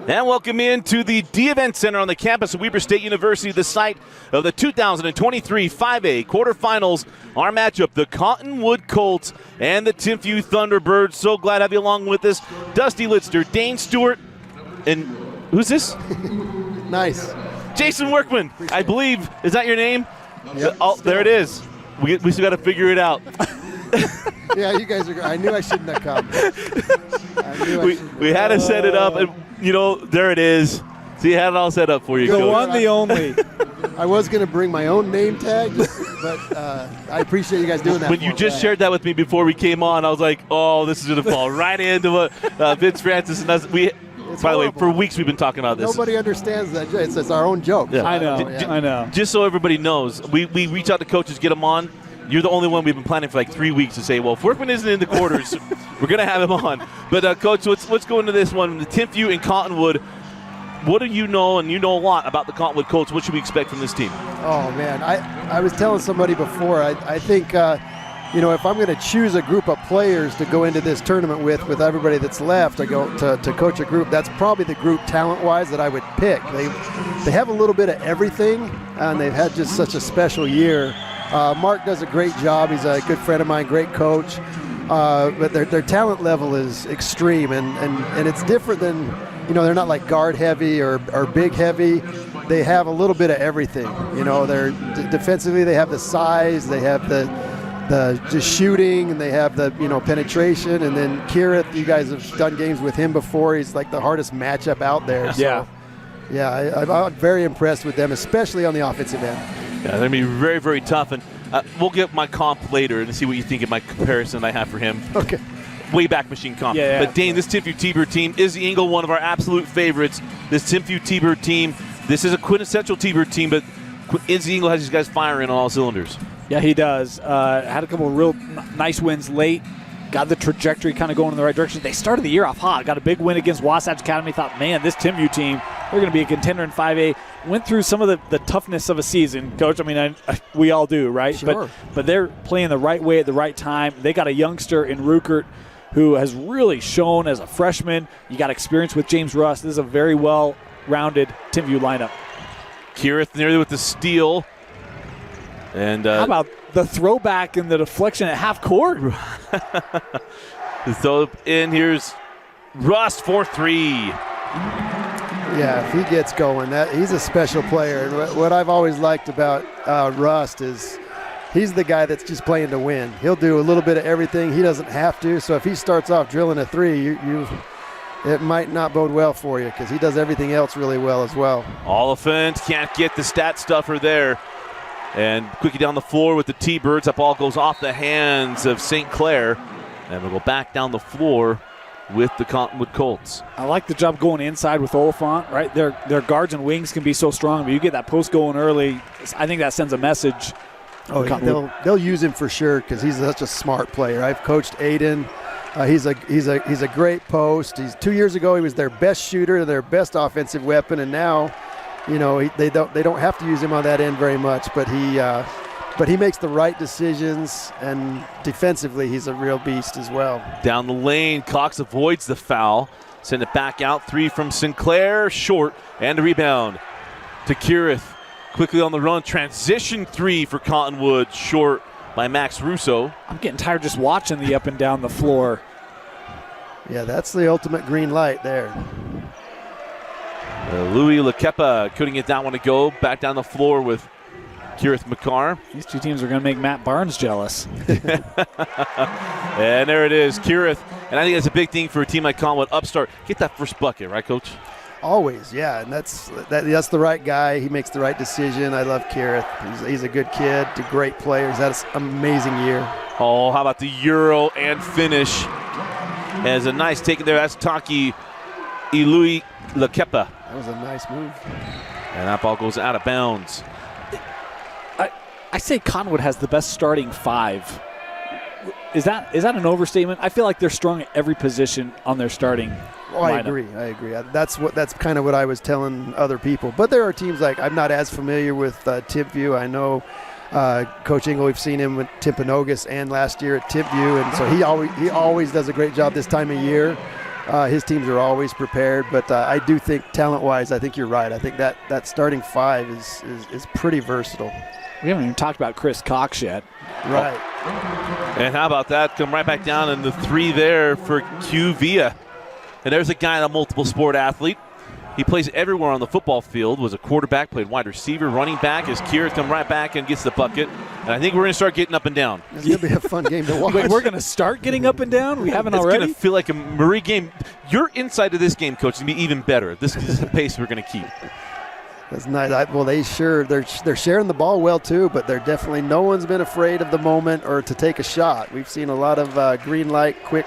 And welcome into the D-Event Center on the campus of Weber State University, the site of the 2023 5A quarterfinals. Our matchup, the Cottonwood Colts and the Timpview Thunderbirds. So glad to have you along with us. Dusty Litster, Dane Stewart, and who's this? Nice. Jason Workman, I believe. Is that your name? Yep. Oh, there it is. We still got to figure it out. Yeah, you guys are. I knew I shouldn't have come. We had to set it up, and there it is. So you had it all set up for you. The Coach. one, the only. I was going to bring my own name tag, but I appreciate you guys doing that. When you just shared that with me before we came on, I was like, "Oh, this is going to fall right into what Vince Francis and us." By the way, for weeks we've been talking about this. Nobody understands that. It's our own joke. Yeah. I know. I know. Just so everybody knows, we reach out to coaches, get them on. You're the only one we've been planning for like 3 weeks to say, well, if Workman isn't in the quarters, we're going to have him on. But, Coach, let's go into this one. The Timpview and Cottonwood, what do you know, and you know a lot about the Cottonwood Colts. What should we expect from this team? Oh, man. I was telling somebody before, I think, if I'm going to choose a group of players to go into this tournament with everybody that's left, I go to coach a group, that's probably the group talent-wise that I would pick. They have a little bit of everything, and they've had just such a special year. Mark does a great job. He's a good friend of mine, great coach. But their talent level is extreme, and it's different than, they're not like guard heavy or big heavy. They have a little bit of everything. They're defensively, they have the size, they have the just shooting, and they have the penetration. And then Kirith, you guys have done games with him before. He's like the hardest matchup out there. So, I'm very impressed with them, especially on the offensive end. Yeah, they're going to be very, very tough. And we'll get my comp later and see what you think of my comparison I have for him. Okay. Wayback Machine comp. Yeah. But, Dane, this Timpview T-Bird team is the Ingle, one of our absolute favorites. This Timpview T-Bird team, this is a quintessential T-Bird team, but Izzy Ingle has these guys firing on all cylinders. Yeah, he does. Had a couple of real nice wins late. Got the trajectory kind of going in the right direction. They started the year off hot. Got a big win against Wasatch Academy. Thought, man, this Timpview team, they're going to be a contender in 5A. Went through some of the toughness of a season, Coach. I mean, we all do, right? Sure. But they're playing the right way at the right time. They got a youngster in Rukert who has really shown as a freshman. You got experience with James Russ. This is a very well-rounded Timpview lineup. Kirith nearly with the steal. And how about the throwback and the deflection at half court? So in here's Rust for three. Yeah, if he gets going, he's a special player. And what I've always liked about Rust is he's the guy that's just playing to win. He'll do a little bit of everything. He doesn't have to. So if he starts off drilling a three, it might not bode well for you because he does everything else really well as well. Oliphant can't get the stat stuffer there. And quickly down the floor with the T-Birds. That ball goes off the hands of St. Clair. And we'll go back down the floor with the Cottonwood Colts. I like the job going inside with Oliphant, right? Their guards and wings can be so strong, but you get that post going early, I think that sends a message. Oh, they'll use him for sure because he's such a smart player. I've coached Aiden. He's a great post. 2 years ago he was their best shooter, their best offensive weapon, and now they don't have to use him on that end very much, but he makes the right decisions, and defensively he's a real beast as well. Down the lane, Cox avoids the foul. Send it back out. Three from Sinclair, short, and a rebound to Kirith. Quickly on the run, transition three for Cottonwood, short by Max Russo. I'm getting tired just watching the up and down the floor. Yeah, that's the ultimate green light there. Louis Lakepa couldn't get that one to go. Back down the floor with Kirith McCarr. These two teams are going to make Matt Barnes jealous. And there it is, Kirith. And I think that's a big thing for a team like Cottonwood. Upstart, get that first bucket, right, Coach? Always, yeah, and that's the right guy. He makes the right decision. I love Kirith. He's a good kid, a great player. He's had an amazing year. Oh, how about the Euro and finish? As a nice take there, that's Taki Ilui Lakepa. That was a nice move. And that ball goes out of bounds. I say Cottonwood has the best starting five. Is that an overstatement? I feel like they're strong at every position on their starting lineup. I agree. That's kind of what I was telling other people. But there are teams like I'm not as familiar with Timpview. I know Coach Engel, we've seen him with Timpanogos and last year at Timpview, and so he always does a great job this time of year. His teams are always prepared, but I do think talent-wise, I think you're right. I think that starting five is pretty versatile. We haven't even talked about Chris Cox yet. Right. And how about that? Come right back down in the 3 there for Q Villa. And there's a guy, a multiple sport athlete. He plays everywhere on the football field, was a quarterback, played wide receiver, running back, as Kira come right back and gets the bucket. And I think we're going to start getting up and down. It's going to be a fun game to watch. Wait, we're going to start getting up and down? We haven't already? It's going to feel like a Murray game. Your insight of this game, Coach, is going to be even better. This is the pace we're going to keep. That's nice. Well, they're sharing the ball well too, but they're definitely, no one's been afraid of the moment or to take a shot. We've seen a lot of green light, quick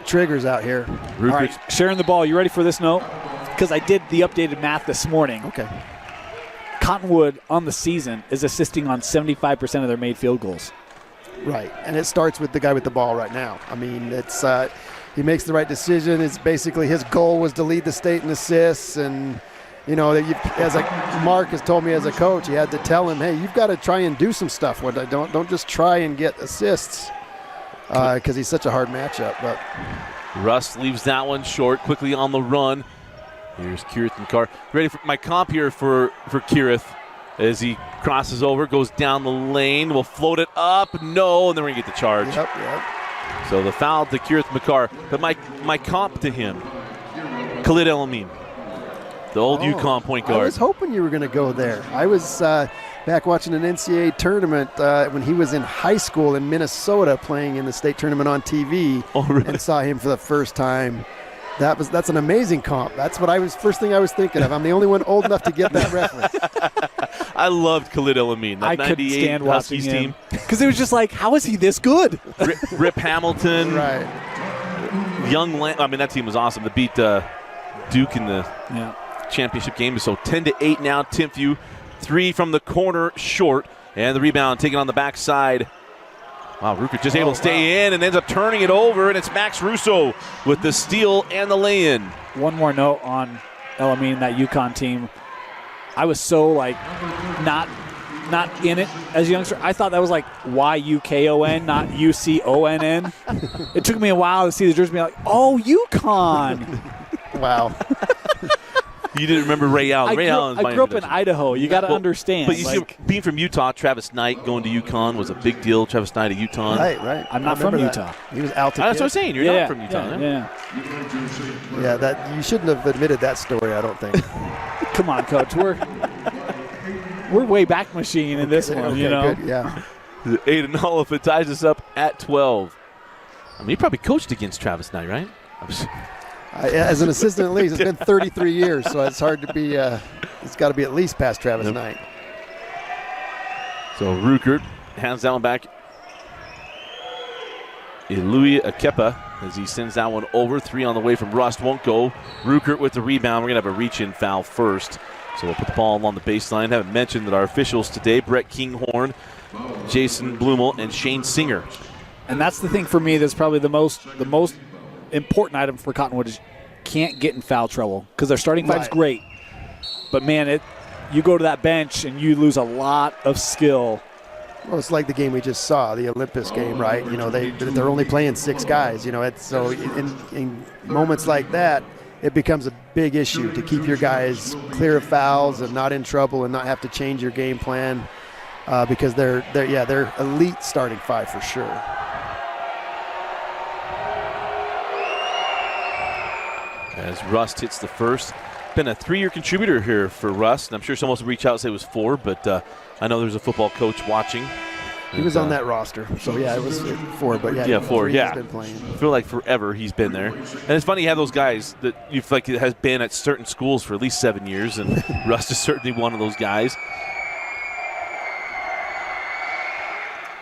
triggers out here. All right, sharing the ball. You ready for this note? Because I did the updated math this morning. Okay. Cottonwood on the season is assisting on 75% of their made field goals. Right, and it starts with the guy with the ball right now. I mean, it's he makes the right decision. It's basically his goal was to lead the state in assists, and you know, as Mark has told me as a coach, he had to tell him, hey, you've got to try and do some stuff. Don't just try and get assists because he's such a hard matchup. But Russ leaves that one short, quickly on the run. Here's Kirith McCarr. Ready for my comp here for Kirith as he crosses over, goes down the lane, will float it up, no, and then we're going to get the charge. Yep. So the foul to Kirith McCarr. But my comp to him, Khalid El-Amin, the old UConn point guard. I was hoping you were going to go there. I was back watching an NCAA tournament when he was in high school in Minnesota playing in the state tournament on TV. Oh, really? And saw him for the first time. That's an amazing comp. That's what first thing I was thinking of. I'm the only one old enough to get that reference. I loved Khalid El-Amin. That I couldn't stand watching Huskies him. team. Because it was just like, how is he this good? Rip Hamilton. Right. That team was awesome to beat Duke in the championship game. So 10-8 now, Timpview. 3 from the corner, short. And the rebound taken on the backside. Wow, Rucker just able to stay in and ends up turning it over, and it's Max Russo with the steal and the lay-in. One more note on El-Amin, that UConn team. I was so, not in it as a youngster. I thought that was like Y-U-K-O-N, not U-C-O-N-N. It took me a while to see the jersey and be like, oh, UConn. Wow. You didn't remember Ray Allen. I grew up in Idaho. You got to understand. But you see, being from Utah, Travis Knight going to UConn was a big deal. Travis Knight at Utah. Right. I'm not from Utah. He was out. That's what I'm saying. You're not from Utah. Yeah, that you shouldn't have admitted that story, I don't think. Come on, Coach. We're way back machine in this one, okay, you know. Good, yeah. 8-0 if it ties us up at 12. I mean, he probably coached against Travis Knight, right? As an assistant at least, it's been 33 years, so it's hard to be. It's got to be at least past Travis Knight. So Ruckert hands that one back. Ilui Akepa as he sends that one over. 3 on the way from Rust. Won't go. Ruckert with the rebound. We're going to have a reach-in foul first. So we'll put the ball along the baseline. Haven't mentioned that our officials today, Brett Kinghorn, Jason Blumel, and Shane Singer. And that's the thing for me that's probably the most important item for Cottonwood is can't get in foul trouble because their starting five's great. But, man, you go to that bench and you lose a lot of skill. Well, it's like the game we just saw, the Olympus game, right? You know, they're only playing 6 guys. You know, so in moments like that, it becomes a big issue to keep your guys clear of fouls and not in trouble and not have to change your game plan because they're elite starting five for sure. As Rust hits the first. Been a 3-year contributor here for Rust, and I'm sure someone will reach out and say it was 4, but I know there's a football coach watching. He was on that roster, so it was 4, but 4, he's been playing. I feel like forever he's been there. And it's funny you have those guys that you feel like it has been at certain schools for at least 7 years, and Rust is certainly one of those guys.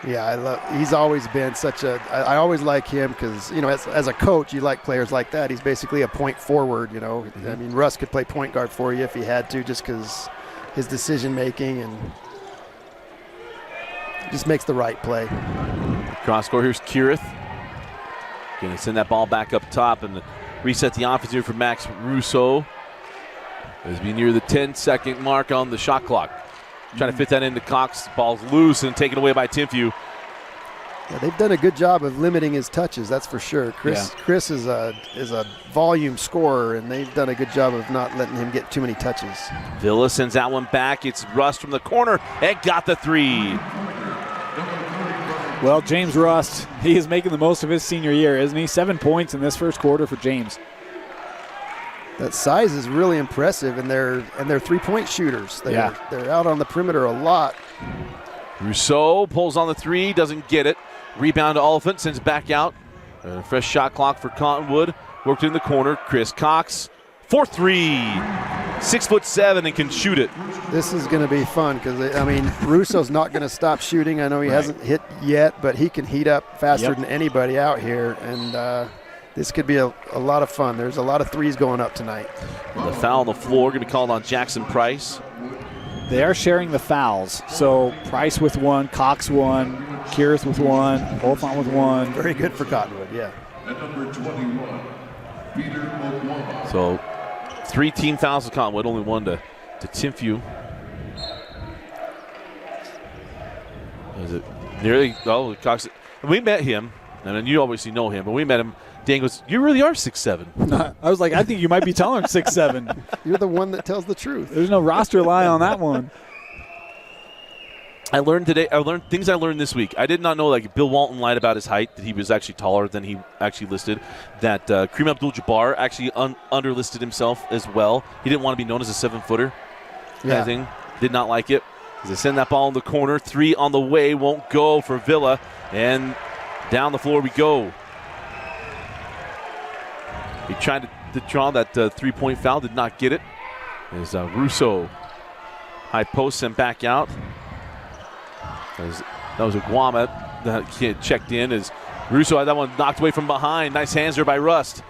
Yeah, he's always been I always like him because, you know, as a coach, you like players like that. He's basically a point forward, you know. I mean, Russ could play point guard for you if he had to just because his decision-making and just makes the right play. Cross court, here's Kirith. Going to send that ball back up top and reset the offense here for Max Russo as we near the 10-second mark on the shot clock. Trying to fit that into Cox. Ball's loose and taken away by Timpview. Yeah, they've done a good job of limiting his touches, that's for sure. Chris is a volume scorer, and they've done a good job of not letting him get too many touches. Villa sends that one back. It's Rust from the corner and got the three. Well, James Rust, he is making the most of his senior year, isn't he? 7 points in this first quarter for James. That size is really impressive, and they're three-point shooters. They're out on the perimeter a lot. Rousseau pulls on the three, doesn't get it. Rebound to Oliphant, sends back out. Fresh shot clock for Cottonwood. Worked in the corner. Chris Cox, 4-3. 6'7" and can shoot it. This is going to be fun because, Russo's not going to stop shooting. I know he hasn't hit yet, but he can heat up faster than anybody out here, and this could be a lot of fun. There's a lot of threes going up tonight. The foul on the floor going to be called on Jackson Price. They are sharing the fouls. So Price with one, Cox one, Kierith with one, Oliphant with one. Very good for Cottonwood, yeah. At number 21, Peter Okwama. So 3 team fouls to Cottonwood, only one to Timpview. Is it nearly? Oh, Cox. We met him, and you obviously know him, but we met him. Dan goes, "You really are 6'7". I was like, I think you might be telling him 6'7". You're the one that tells the truth. There's no roster lie on that one. I learned today. I learned things I learned this week. I did not know, like, Bill Walton lied about his height, that he was actually taller than he actually listed. That Kareem Abdul-Jabbar actually underlisted himself as well. He didn't want to be known as a 7-footer. Yeah. Thing. Did not like it. As they send that ball in the corner, 3 on the way, won't go for Villa, and down the floor we go. He tried to draw that 3-point foul, did not get it. As Rousseau, high post, sent back out. That was Okwama that checked in as Rousseau had that one knocked away from behind. Nice hands there by Rust.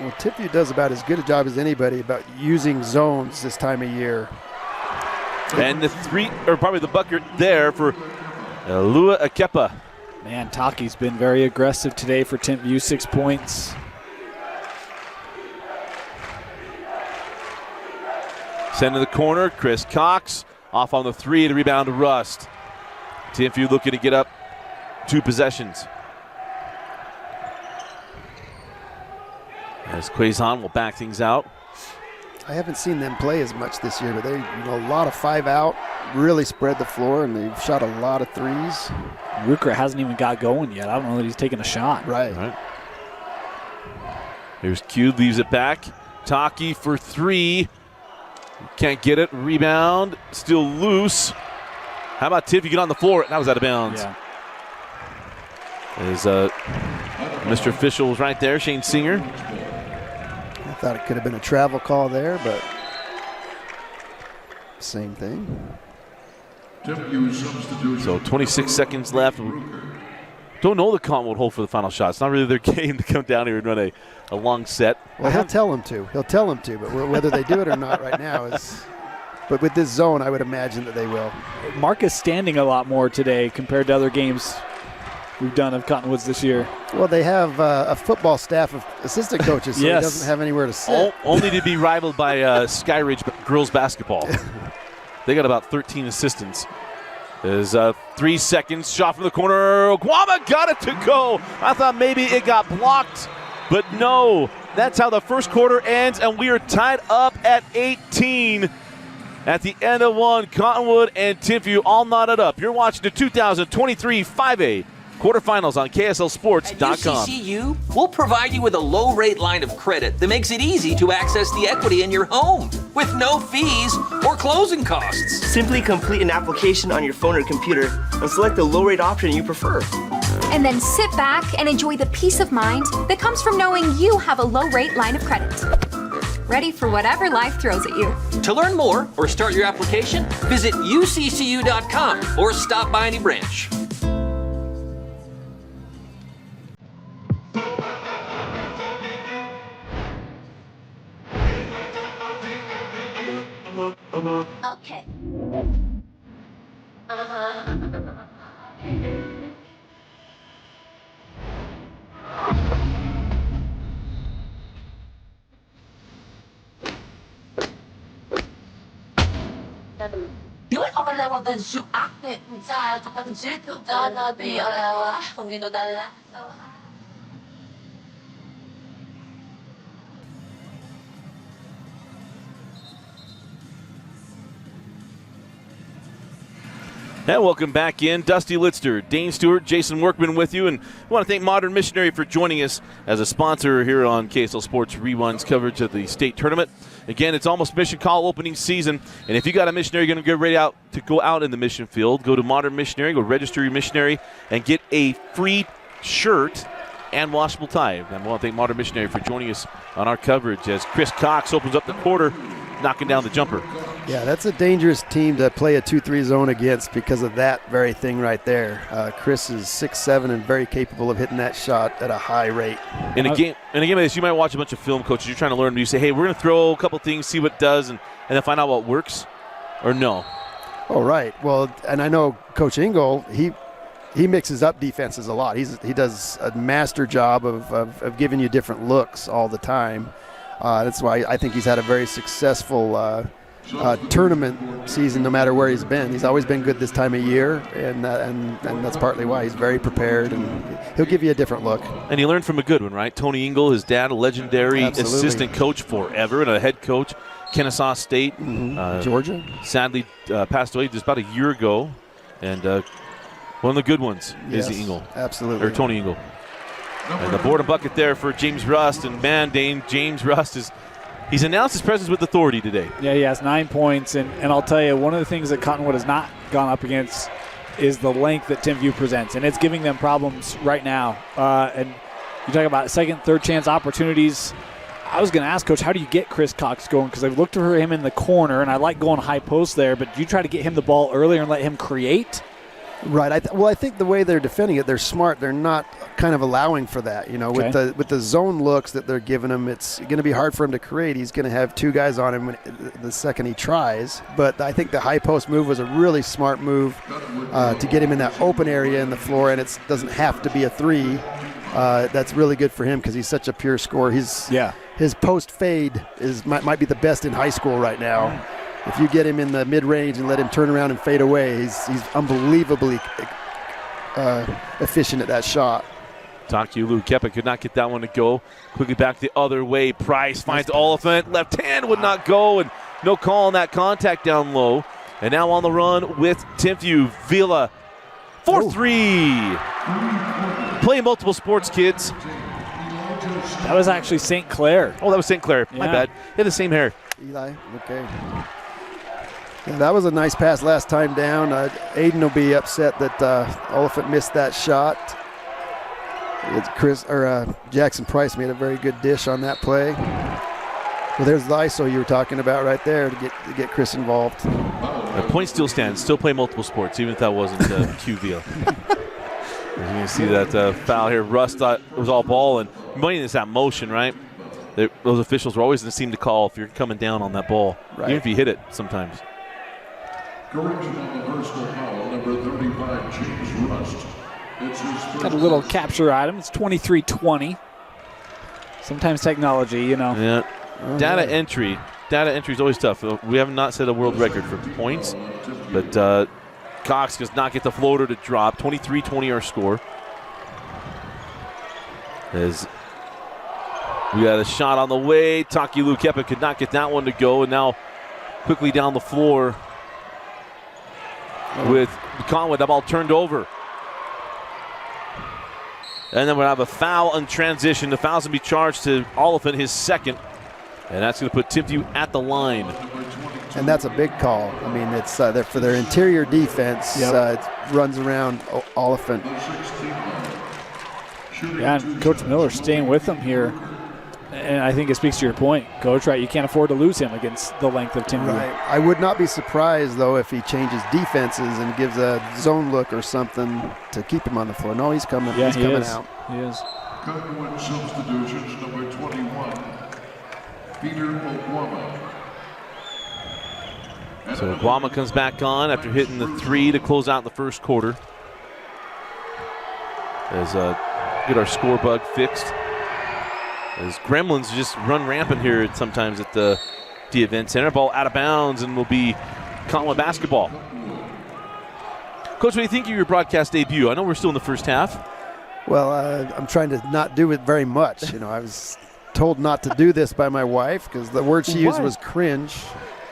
Well, Timpview does about as good a job as anybody about using zones this time of year. And the three, or probably the bucket there for Lua Akepa. Man, Taki's been very aggressive today for Timpview, 6 points. Send to the corner, Chris Cox off on the 3, the rebound to Rust. Timpview looking to get up 2 possessions. As Quezon will back things out. I haven't seen them play as much this year, but they, a lot of 5 out, really spread the floor, and they've shot a lot of threes. Rucker hasn't even got going yet. I don't know that he's taking a shot. Right. Here's Q, leaves it back. Taki for 3. Can't get it. Rebound, still loose. How about Tiffy get on the floor? That was out of bounds. Yeah. As Mr. Official was right there, Shane Singer. I thought it could have been a travel call there, but same thing. So 26 seconds left. Don't know the Cottonwood hold for the final shot. It's not really their game to come down here and run a long set. Well, he'll tell them to. But whether they do it or not right now is. But with this zone, I would imagine that they will. Mark is standing a lot more today compared to other games we've done of Cottonwoods this year. Well, they have a football staff of assistant coaches, so he doesn't have anywhere to sit. Only to be rivaled by Skyridge girls basketball. They got about 13 assistants. There's 3 seconds, shot from the corner. Okwama got it to go. I thought maybe it got blocked, but no. That's how the first quarter ends, and we are tied up at 18. At the end of one, Cottonwood and Timpview all knotted up. You're watching the 2023 5A quarterfinals on KSLSports.com. At UCCU, we'll provide you with a low-rate line of credit that makes it easy to access the equity in your home with no fees or closing costs. Simply complete an application on your phone or computer and select the low-rate option you prefer. And then sit back and enjoy the peace of mind that comes from knowing you have a low-rate line of credit. Ready for whatever life throws at you. To learn more or start your application, visit uccu.com or stop by any branch. Okay. And welcome back in. Dusty Litster, Dane Stewart, Jason Workman with you. And we want to thank Modern Missionary for joining us as a sponsor here on KSL Sports Rewind's coverage of the state tournament. Again, it's almost Mission Call opening season. And if you got a missionary you're going to get ready to go out in the mission field, go to Modern Missionary, go register your missionary, and get a free shirt and washable tie. And we want to thank Modern Missionary for joining us on our coverage as Chris Cox opens up the quarter, knocking down the jumper. Yeah, that's a dangerous team to play a 2-3 zone against because of that very thing right there. Chris is 6'7" and very capable of hitting that shot at a high rate. In a game like this, you might watch a bunch of film coaches. You're trying to learn. You say, hey, we're going to throw a couple things, see what it does, and then find out what works, or no? Oh, right. Well, and I know Coach Engel, he mixes up defenses a lot. He does a master job of giving you different looks all the time. That's why I think he's had a very successful tournament season no matter where he's been. He's always been good this time of year, and that's partly why he's very prepared, and he'll give you a different look. And he learned from a good one, right? Tony Engel, his dad, a legendary Absolutely. Assistant coach forever and a head coach, Kennesaw State. Georgia. Sadly passed away just about a year ago, and one of the good ones is the Engel. Absolutely. Or Tony Engel. And the board and bucket there for James Rust, and man, Dane, James Rust he's announced his presence with authority today. Yeah, he has 9 points, and I'll tell you, one of the things that Cottonwood has not gone up against is the length that Timpview presents, and it's giving them problems right now. And you talk about second, third chance opportunities. I was going to ask, Coach, how do you get Chris Cox going? Because I've looked for him in the corner, and I like going high post there, but do you try to get him the ball earlier and let him create? Right. I think the way they're defending it, they're smart. They're not kind of allowing for that. You know, Okay. with the zone looks that they're giving him, it's going to be hard for him to create. He's going to have two guys on him the second he tries. But I think the high post move was a really smart move to get him in that open area in the floor, and it doesn't have to be a three. That's really good for him because he's such a pure scorer. His post fade might be the best in high school right now. If you get him in the mid-range and let him turn around and fade away, he's unbelievably efficient at that shot. Takiulu Kepa could not get that one to go. Quickly back the other way. Price finds Oliphant. Left hand would not go, and no call on that contact down low. And now on the run with Timpview. Vila, 4-3. Play multiple sports, kids. That was actually St. Clair. Oh, that was St. Clair. My bad. They had the same hair. Eli, okay. Yeah, that was a nice pass last time down. Aiden will be upset that Oliphant missed that shot. Jackson Price made a very good dish on that play. Well, there's the ISO you were talking about right there to get Chris involved. The point still stands. Still play multiple sports, even if that wasn't QVL. You can see that foul here. Russ thought it was all ball, and money is that motion, right? Those officials are always going to seem to call if you're coming down on that ball, right, even if you hit it sometimes. Correction on the personal foul, number 35, James Rust. It's his first Got a little capture item. It's 23-20. Sometimes technology, you know. Yeah. Data entry is always tough. We have not set a world record for points, but Cox does not get the floater to drop. 23-20 our score. As we got a shot on the way. Takiulu Kepa could not get that one to go, and now quickly down the floor with Cottonwood. That ball turned over. And then we'll have a foul in transition. The foul's going to be charged to Oliphant, his second. And that's going to put Timpview at the line. And that's a big call. I mean, it's for their interior defense. It runs around Oliphant. Yeah, and Coach Miller staying with them here. And I think it speaks to your point, Coach, right? You can't afford to lose him against the length of Timpview. Right. I would not be surprised, though, if he changes defenses and gives a zone look or something to keep him on the floor. No, he's coming. Yeah, he's coming is. out. He is. Cottonwood substitutions, number 21, Peter Okwama. So Guama comes back on after hitting the three to close out the first quarter. As get our score bug fixed. As Gremlins just run rampant here sometimes at the event center. Ball out of bounds and will be Cottonwood basketball. Coach, what do you think of your broadcast debut? I know we're still in the first half. Well, I'm trying to not do it very much. I was told not to do this by my wife because the word she used was cringe.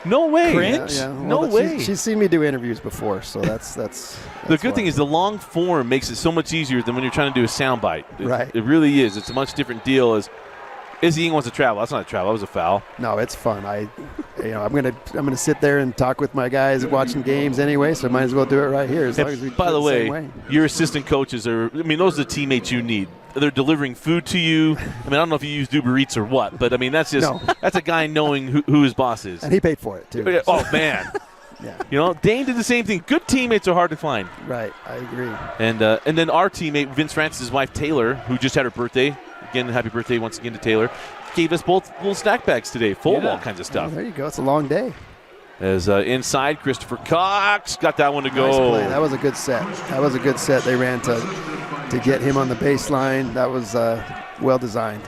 No way. Cringe? Yeah, No way. She's seen me do interviews before, so that's the good thing is the long form makes it so much easier than when you're trying to do a soundbite. Right. It really is. It's a much different deal as Izzy Ing wants to travel. That's not a travel. That was a foul. No, it's fun. I'm gonna sit there and talk with my guys watching games anyway, so I might as well do it right here. As long as we By do the it way, same way. your assistant coaches are, those are the teammates you need. They're delivering food to you. I don't know if you use Uber Eats or what, but that's just that's a guy knowing who his boss is. And he paid for it too. Oh man. Yeah. Dane did the same thing. Good teammates are hard to find. Right, I agree. And then our teammate Vince Francis' wife Taylor, who just had her birthday. Again, happy birthday once again to Taylor. Gave us both little snack bags today, full of all kinds of stuff. Oh, there you go. It's a long day. As inside, Christopher Cox got that one to go. Nice play. That was a good set. They ran to get him on the baseline. That was well designed.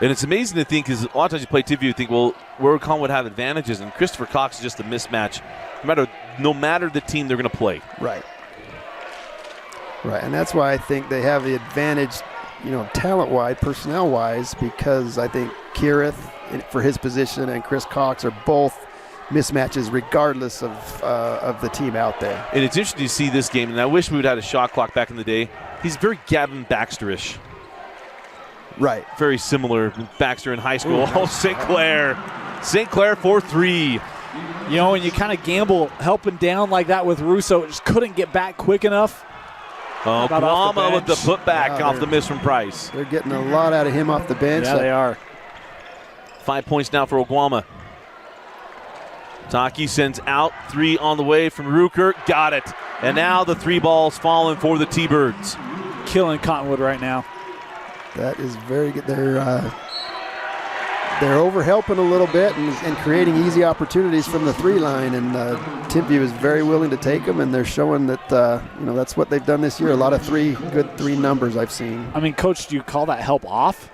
And it's amazing to think, because a lot of times you play Timpview, you think, well, where Cottonwood had advantages, and Christopher Cox is just a mismatch, no matter the team they're going to play. Right. Right, and that's why I think they have the advantage, talent-wise, personnel-wise, because I think Kirith, for his position, and Chris Cox are both mismatches regardless of the team out there. And it's interesting to see this game, and I wish we would have had a shot clock back in the day. He's very Gavin Baxter-ish. Right. Very similar. Baxter in high school. Oh, St. Clair for 3. And you kind of gamble helping down like that with Russo. Just couldn't get back quick enough. Oh, Guama with the putback off the miss from Price. They're getting a lot out of him off the bench. Yeah, they are. 5 points now for Oguama. Taki sends out 3 on the way from Ruker. Got it. And now the 3 balls falling for the T-Birds. Killing Cottonwood right now. That is very good. They're over-helping a little bit and creating easy opportunities from the 3 line, and Timpview is very willing to take them, and they're showing that that's what they've done this year. A lot of good 3 numbers I've seen. Coach, do you call that help off?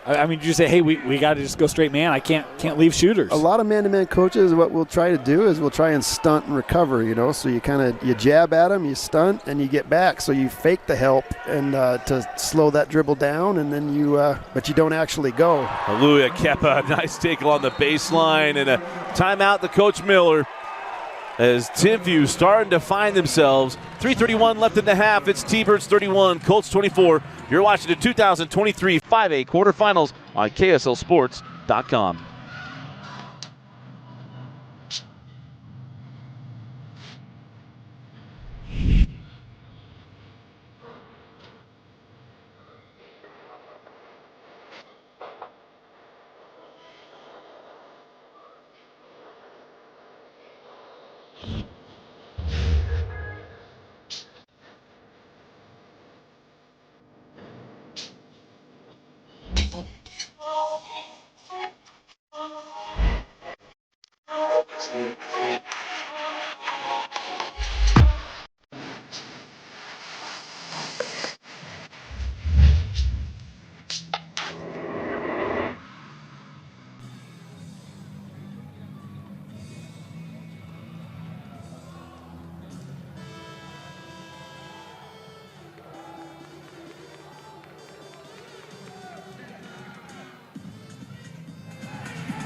Did you say, hey, we got to just go straight man? I can't leave shooters. A lot of man-to-man coaches, what we'll try to do is we'll try and stunt and recover, So you you jab at them, you stunt, and you get back. So you fake the help and to slow that dribble down, and then but you don't actually go. Hallelujah, Kepa, nice tackle on the baseline, and a timeout to Coach Miller. As Timpview starting to find themselves. 3:31 left in the half. It's T-Birds 31, Colts 24. You're watching the 2023 5A quarterfinals on KSLSports.com.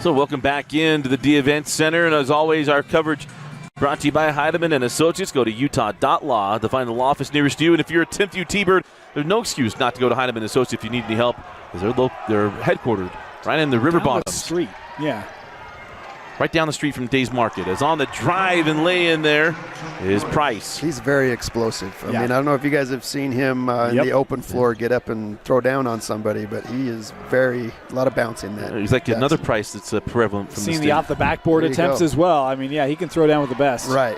So welcome back into the D-Event Center, and as always, our coverage brought to you by Heidemann and Associates. Go to utah.law to find the law office nearest you, and if you're a Timpview T-Bird, there's no excuse not to go to Heidemann and Associates if you need any help, because they're headquartered right in the river bottom street. Yeah. Right down the street from Days Market. As on the drive and lay in there is Price. He's very explosive. I mean, I don't know if you guys have seen him in the open floor get up and throw down on somebody, but he is a lot of bounce in that. He's like another Price that's prevalent from Seen the off the backboard attempts as well. He can throw down with the best. Right.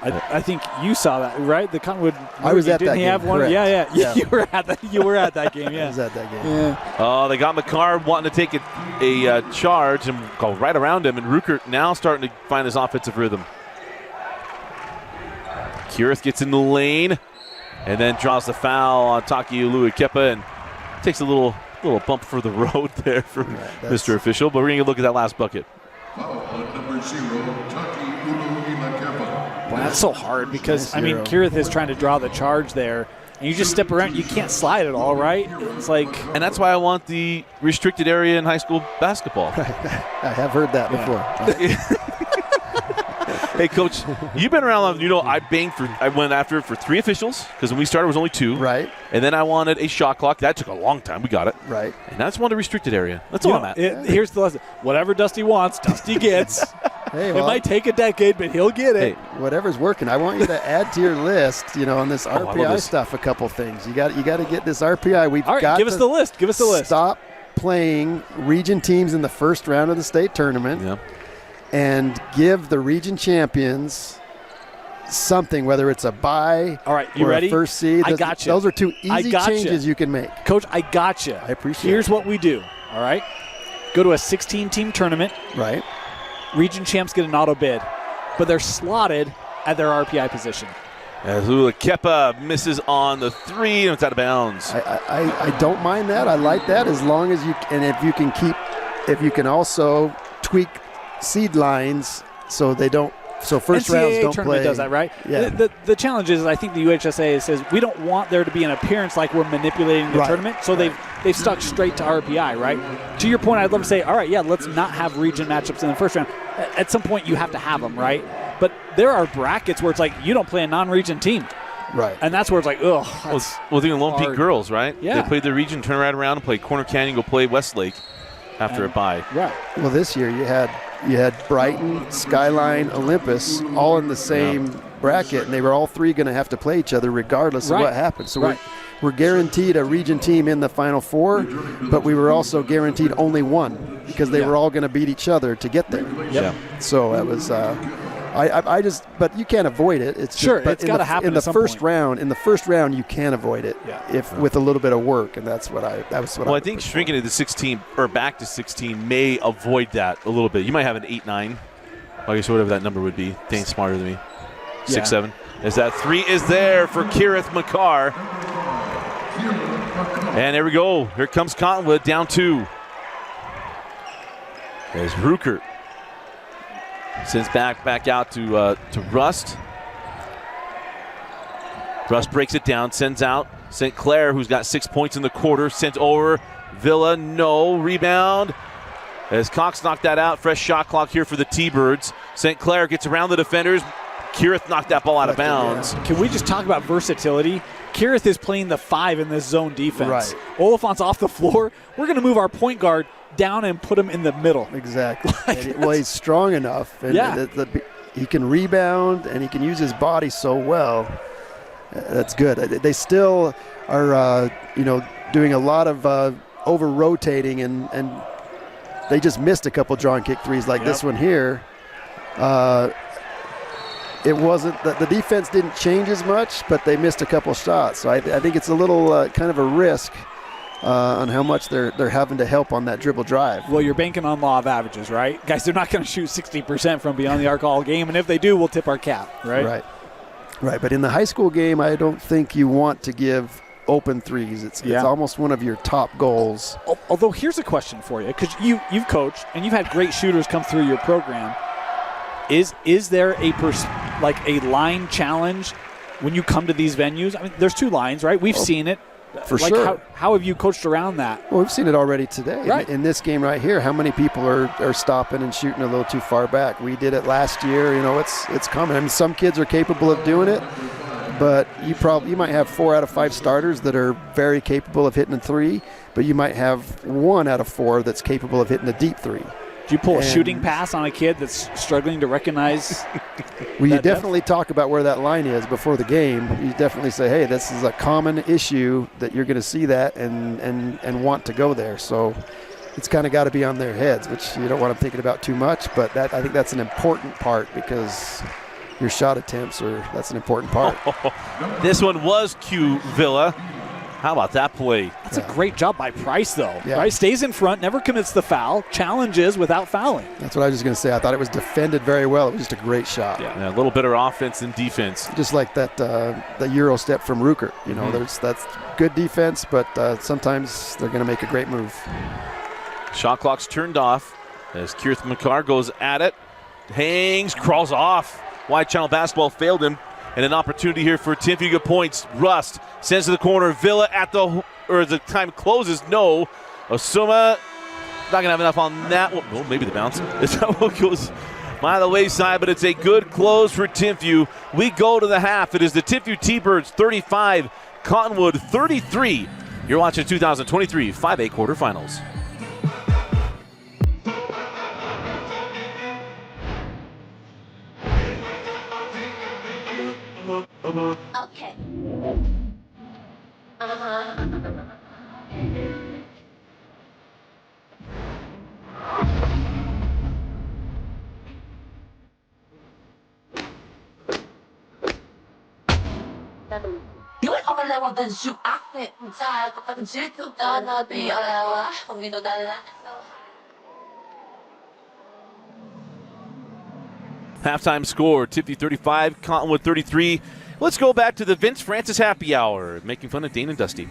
I think you saw that, right? The Cottonwood. I was at that game. Have one? Yeah. You were at that. You were at that game. Yeah. I was at that game. Yeah. Oh, they got McCarr wanting to take a charge and go right around him, and Ruker now starting to find his offensive rhythm. Kirith gets in the lane and then draws the foul on Taki Uluikepa and takes a little bump for the road there from Mr. Official. But we're going to look at that last bucket. Foul on number 0, Taki Uluikepa. That's so hard because, Nice hero. Kirith is trying to draw the charge there, and you just step around. You can't slide at all, right? It's like. And that's why I want the restricted area in high school basketball. I have heard that before. Hey, Coach, you've been around long. You know, I went after it for 3 officials because when we started it was only 2. Right. And then I wanted a shot clock. That took a long time. We got it. Right. And I just wanted a restricted area. That's all I'm at. Here's the lesson. Whatever Dusty wants, Dusty gets. Hey, It might take a decade, but he'll get it. Hey, whatever's working. I want you to add to your list, on this I love RPI this. stuff, a couple things. You got to get this RPI. We've All right, got give us to the list. Give us the list. Stop playing region teams in the first round of the state tournament yeah. and give the region champions something, whether it's a bye All right, you or ready? a first seed. I Those- got you. Those are 2 I easy got changes you. you can make. Coach, I got you. I appreciate Here's it. what we do, all right? Go to a 16-team tournament. Right. Region champs get an auto bid, but they're slotted at their RPI position. As Lula Kepa misses on the 3, and it's out of bounds. I don't mind that. I like that as long as if you can also tweak seed lines so they don't. So first rounds NCAA don't tournament play. does that, right? Yeah. The challenge is, I think the UHSA says we don't want there to be an appearance like we're manipulating the Right. tournament, so they've stuck straight to RPI, right? To your point, I'd love to say, all right, yeah, let's not have region matchups in the first round. At some point, you have to have them, right? But there are brackets where it's like you don't play a non-region team, Right. and that's where it's like, ugh. Well, even Lone Peak hard. girls, right? Yeah. They played their region, turn right around and play Corner Canyon, go play Westlake after a bye. Right. Well, this year you had Brighton, Skyline, Olympus, all in the same bracket, and they were all 3 going to have to play each other regardless of Right. what happened. So Right. we're guaranteed a region team in the Final Four, but we were also guaranteed only one because they were all going to beat each other to get there. Yeah. So that was. I just, but you can't avoid it. It's Sure, just, but it's gotta happen in the at some first point. round. In the first round, you can avoid it with a little bit of work, and that's what I. That was what Well, I I think would push shrinking it to 16 or back to 16 may avoid that a little bit. You might have an 8-9. I guess whatever that number would be. Dane's smarter than me. 6-7. As that 3 is there for Kirith McCarr. And there we go. Here comes Cottonwood down 2. There's Rukert. Sends back out to Rust. Rust breaks it down, sends out St. Clair, who's got 6 points in the quarter, sent over. Villa, no. Rebound. As Cox knocked that out. Fresh shot clock here for the T-Birds. St. Clair gets around the defenders. Kirith knocked that ball out of bounds. Can we just talk about versatility? Kirith is playing the 5 in this zone defense. Right. Oliphant's off the floor. We're going to move our point guard down and put him in the middle. Exactly. Well, he's strong enough, and he can rebound, and he can use his body so well. That's good. They still are, doing a lot of over-rotating, and they just missed a couple draw and kick threes like this one here. It wasn't the defense didn't change as much, but they missed a couple shots. So I think it's a little kind of a risk on how much they're having to help on that dribble drive. Well, you're banking on law of averages, right? Guys, they're not going to shoot 60% from beyond the arc all game, and if they do, we'll tip our cap, right? Right. But in the high school game, I don't think you want to give open threes. It's almost one of your top goals. Although here's a question for you, because you've coached and you've had great shooters come through your program. Is there a line challenge when you come to these venues? I mean, there's 2 lines, right? We've seen it. For sure. How have you coached around that? Well, we've seen it already today. Right. In this game right here, how many people are stopping and shooting a little too far back? We did it last year. It's coming. I mean, some kids are capable of doing it, but you might have 4 out of 5 starters that are very capable of hitting a 3, but you might have 1 out of 4 that's capable of hitting a deep 3. Do you pull a shooting pass on a kid that's struggling to recognize? Well, you definitely talk about where that line is before the game. You definitely say, hey, this is a common issue that you're going to see that and want to go there. So it's kind of got to be on their heads, which you don't want them thinking about too much. But I think that's an important part because your shot attempts that's an important part. This one was Q Villa. How about that play? That's a great job by Price, though. Right? Stays in front, never commits the foul, challenges without fouling. That's what I was just going to say. I thought it was defended very well. It was just a great shot. Yeah, a little better offense than defense. Just like that the Euro step from Rukert. That's good defense, but sometimes they're going to make a great move. Shot clock's turned off as Kirith McCarr goes at it. Hangs, crawls off. Wide channel basketball failed him. And an opportunity here for Timpview. Good points. Rust sends to the corner. Villa as the time closes. No. Osuma not going to have enough on that one. Oh, maybe the bounce. Is that what goes by the wayside? But it's a good close for Timpview. We go to the half. It is the Timpview T-Birds 35, Cottonwood 33. You're watching 2023 5A quarterfinals. Okay. Yun ako malawa dan su akne sa kapag situ na di alawa kung ito dala. Halftime score, Timpview 35, Cottonwood 33. Let's go back to the Vince Francis Happy Hour, making fun of Dane and Dusty.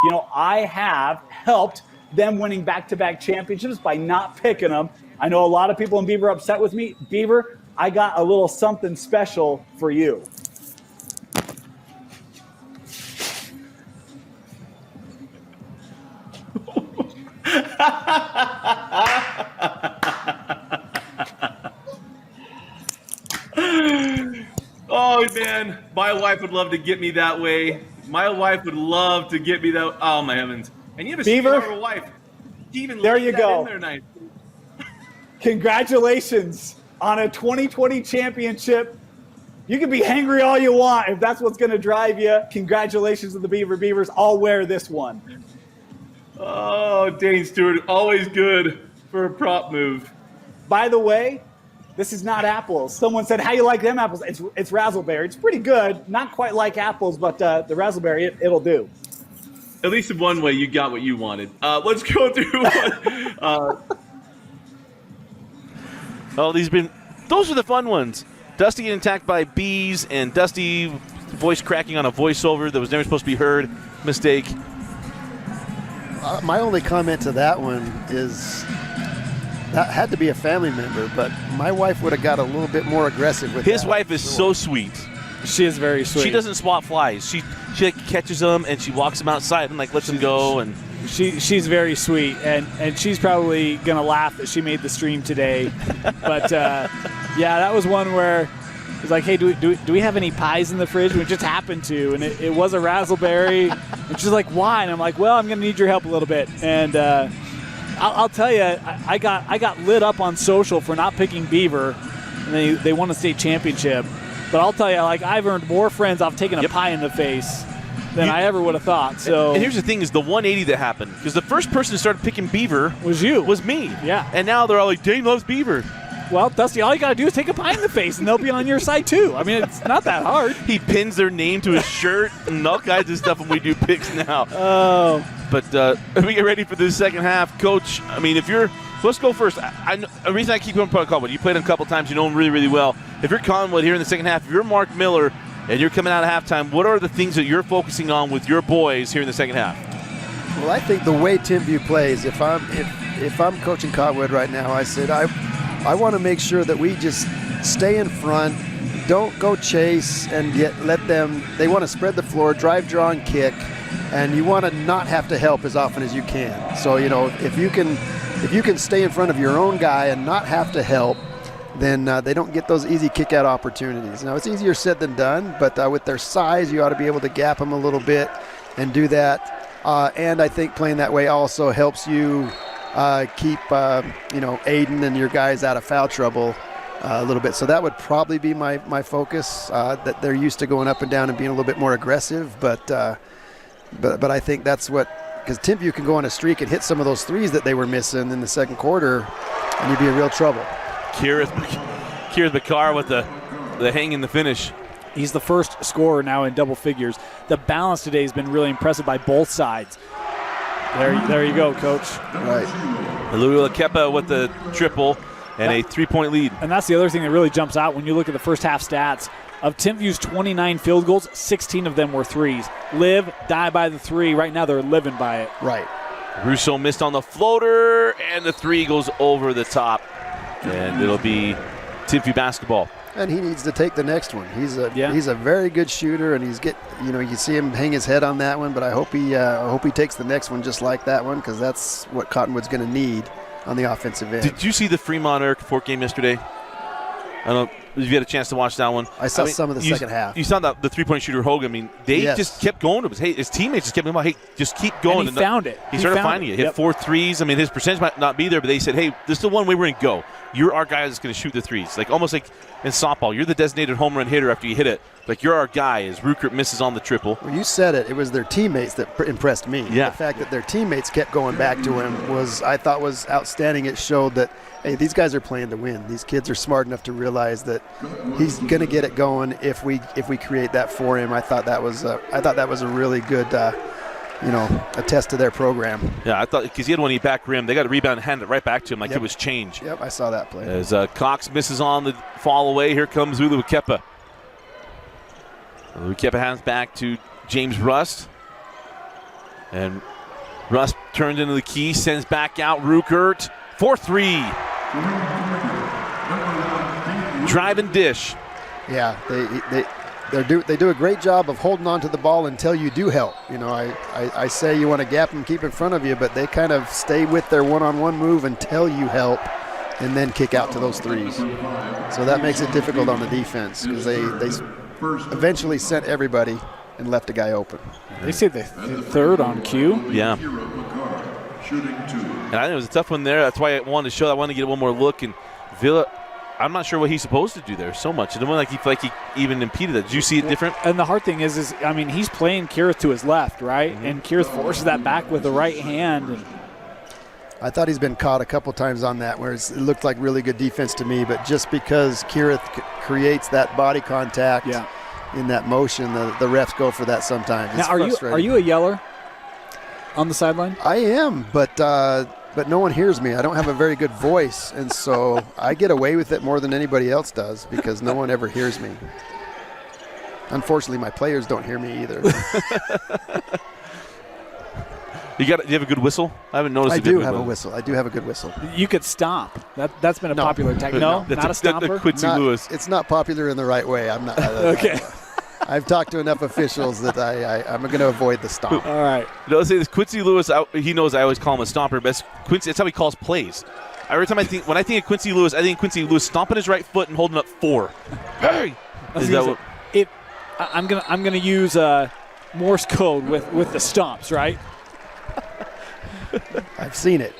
You know, I have helped them winning back-to-back championships by not picking them. I know a lot of people in Beaver are upset with me. Beaver, I got a little something special for you. Oh, man, my wife would love to get me that way. My wife would love to get me that. Oh, my heavens. And you have a Beaver, wife. She even there laid you that go. in there nice. Congratulations on a 2020 championship. You can be hangry all you want if that's what's going to drive you. Congratulations to the Beavers. I'll wear this one. Oh, Dane Stewart, always good for a prop move. By the way, this is not apples. Someone said, how you like them apples? It's razzleberry. It's pretty good. Not quite like apples, but the razzleberry, it'll do. At least in one way, you got what you wanted. Let's go through Those are the fun ones. Dusty getting attacked by bees, and Dusty voice cracking on a voiceover that was never supposed to be heard. Mistake. My only comment to that one is that had to be a family member, but my wife would have got a little bit more aggressive with His that. wife is so sweet. She is very sweet. She doesn't swat flies. She like catches them and she walks them outside and like lets them go. And she's very sweet, and she's probably gonna laugh that she made the stream today. But yeah, that was one where it's like, hey, do we have any pies in the fridge? We just happened to, and it was a razzleberry. And she's like, why? And I'm like, well, I'm gonna need your help a little bit. And I'll tell you, I got lit up on social for not picking Beaver, and they won a state championship. But I'll tell you, like, I've earned more friends off taking a pie in the face than I ever would have thought. So, and here's the thing: is the 180 that happened, because the first person who started picking Beaver was me. Yeah. And now they're all like, Dane loves Beaver. Well, Dusty, all you got to do is take a pie in the face, and they'll be on your side too. I mean, it's not that hard. He pins their name to his shirt and all kinds of stuff when we do picks now. Oh. But we get ready for the second half. Coach, I mean, let's go first. The reason I keep going to Cottonwood, you played him a couple times, you know him really, really well. If you're Cottonwood here in the second half, if you're Mark Miller and you're coming out of halftime, what are the things that you're focusing on with your boys here in the second half? Well, I think the way Timpview plays, if I'm coaching Cottonwood right now, I said I want to make sure that we just stay in front, don't go chase and let them. They want to spread the floor, drive, draw, and kick, and you want to not have to help as often as you can. So if you can stay in front of your own guy and not have to help, then they don't get those easy kick-out opportunities. Now, it's easier said than done, but with their size, you ought to be able to gap them a little bit and do that. And I think playing that way also helps you keep, Aiden and your guys out of foul trouble a little bit. So that would probably be my focus, that they're used to going up and down and being a little bit more aggressive. But I think that's because Timpview can go on a streak and hit some of those threes that they were missing in the second quarter, and you'd be in real trouble. Kieran Bakar with the hang in the finish. He's the first scorer now in double figures. The balance today has been really impressive by both sides. There you go, Coach. Right. Louis Kepa with the triple and a 3-point lead. And that's the other thing that really jumps out when you look at the first half stats. Of Timpview's 29 field goals, 16 of them were threes. Live, die by the three. Right now they're living by it. Right. Russo missed on the floater, and the three goes over the top. And it'll be Timpview basketball. And he needs to take the next one. He's a very good shooter, and you see him hang his head on that one. But I hope he takes the next one just like that one, because that's what Cottonwood's going to need on the offensive end. Did you see the Fremont Eric Fort game yesterday? I don't know if you had a chance to watch that one. I saw some of the second half. You saw the three-point shooter Hogan. I mean, they just kept going to him. His teammates just kept him out. Hey, just keep going. And he found it. He started finding it. Hit 4 threes. I mean, his percentage might not be there, but they said, hey, this is the one way we're going to go. You're our guy that's going to shoot the threes. Like almost like in softball, you're the designated home run hitter after you hit it. Like you're our guy as Rukert misses on the triple. Well, you said it. It was their teammates that impressed me. Yeah. The fact that their teammates kept going back to him I thought was outstanding. It showed that, hey, these guys are playing to win. These kids are smart enough to realize that he's going to get it going if we create that for him. I thought that was a really good a test to their program. Yeah, I thought because he had one back rim, they got a rebound and handed it right back to him like it was change. Yep, I saw that play. As Cox misses on the fall away, here comes Ulu Kepa. Ulu Kepa hands back to James Rust. And Rust turns into the key, sends back out Rukert. 4-3. Drive and dish. Yeah, they do a great job of holding on to the ball until you do help. I say you want to gap and keep in front of you, but they kind of stay with their one-on-one move until you help and then kick out to those threes. So that makes it difficult on the defense because they eventually sent everybody and left a guy open. They say the third on cue. Yeah. And I think it was a tough one there. That's why I wanted to show that. I wanted to get one more look. And Villa, I'm not sure what he's supposed to do there so much. It didn't look like he even impeded it. Did you see it different? And the hard thing is he's playing Kirith to his left, right? Mm-hmm. And Kirith forces that back with the right hand. I thought he's been caught a couple times on that where it looked like really good defense to me, but just because Kirith creates that body contact in that motion, the refs go for that sometimes. It's now, are you a yeller on the sideline? I am, but no one hears me. I don't have a very good voice, and so I get away with it more than anybody else does because no one ever hears me. Unfortunately, my players don't hear me either. Do you have a good whistle? I haven't noticed. I do have a whistle. I do have a good whistle. You could stomp. That's been a popular technique. No, not a stomper. Quincy Lewis. It's not popular in the right way. I'm not. Okay. I've talked to enough officials that I'm going to avoid the stomp. All right. I'll say this: Quincy Lewis. He knows I always call him a stomper, but Quincy. That's how he calls plays. Every time when I think of Quincy Lewis, I think Quincy Lewis stomping his right foot and holding up 4. Hey. I'm gonna use Morse code with the stomps, right? I've seen it.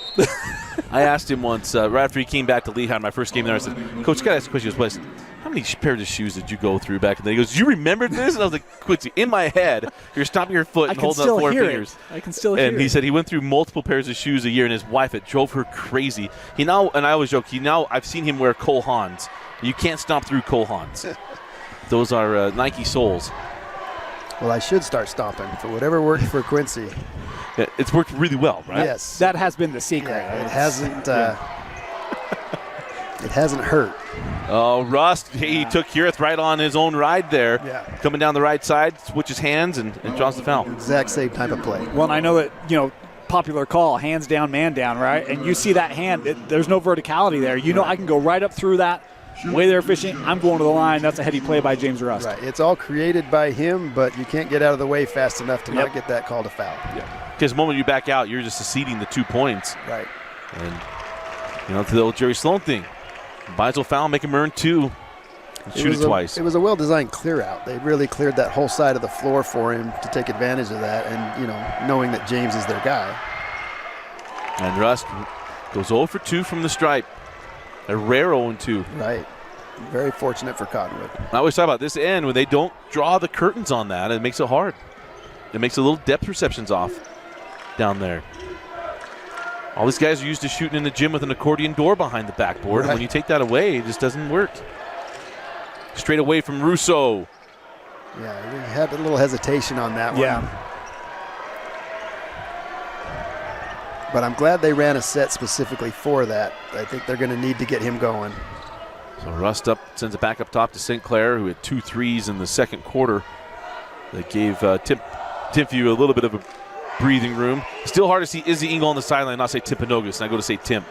I asked him once, right after he came back to Lehigh, my first game there, I said, Coach, you got to ask a question. He goes, how many pairs of shoes did you go through back in the day? He goes, you remembered this? And I was like, Quincy, in my head, you're stomping your foot and holding up 4 fingers. I can still hear it. And he said he went through multiple pairs of shoes a year, and his wife, it drove her crazy. And I always joke, I've seen him wear Cole Haans. You can't stomp through Cole Haans. Those are Nike soles. Well, I should start stomping for whatever worked for Quincy. It's worked really well, right? Yes. That has been the secret. Yeah, it hasn't it hasn't hurt. Oh, Rust, he took Kirith right on his own ride there. Yeah. Coming down the right side, switches hands and draws the foul. Exact same type of play. Well, I know that, popular call, hands down, man down, right? And you see that hand, there's no verticality there. I can go right up through that. Way they're fishing, I'm going to the line. That's a heady play by James Rust. Right. It's all created by him, but you can't get out of the way fast enough to not get that called a foul. Yeah. Because the moment you back out, you're just acceding the 2 points. Right. And to the old Jerry Sloan thing. Beisel foul, make him earn 2. And shoot it twice. It was a well-designed clear out. They really cleared that whole side of the floor for him to take advantage of that and, knowing that James is their guy. And Rust goes 0 for 2 from the stripe. A rare 0-2. Right. Very fortunate for Cottonwood. I always talk about this end when they don't draw the curtains on that. It makes it hard. It makes a little depth perceptions off down there. All these guys are used to shooting in the gym with an accordion door behind the backboard. Right. When you take that away, it just doesn't work. Straight away from Russo. Yeah, he had a little hesitation on that one. Yeah. But I'm glad they ran a set specifically for that. I think they're going to need to get him going. So Rust sends it back up top to St. Clair, who had 2 threes in the second quarter. That gave Timpview a little bit of a breathing room. Still hard to see Izzy Engel on the sideline, not say Timpanogos, and I go to say Tim.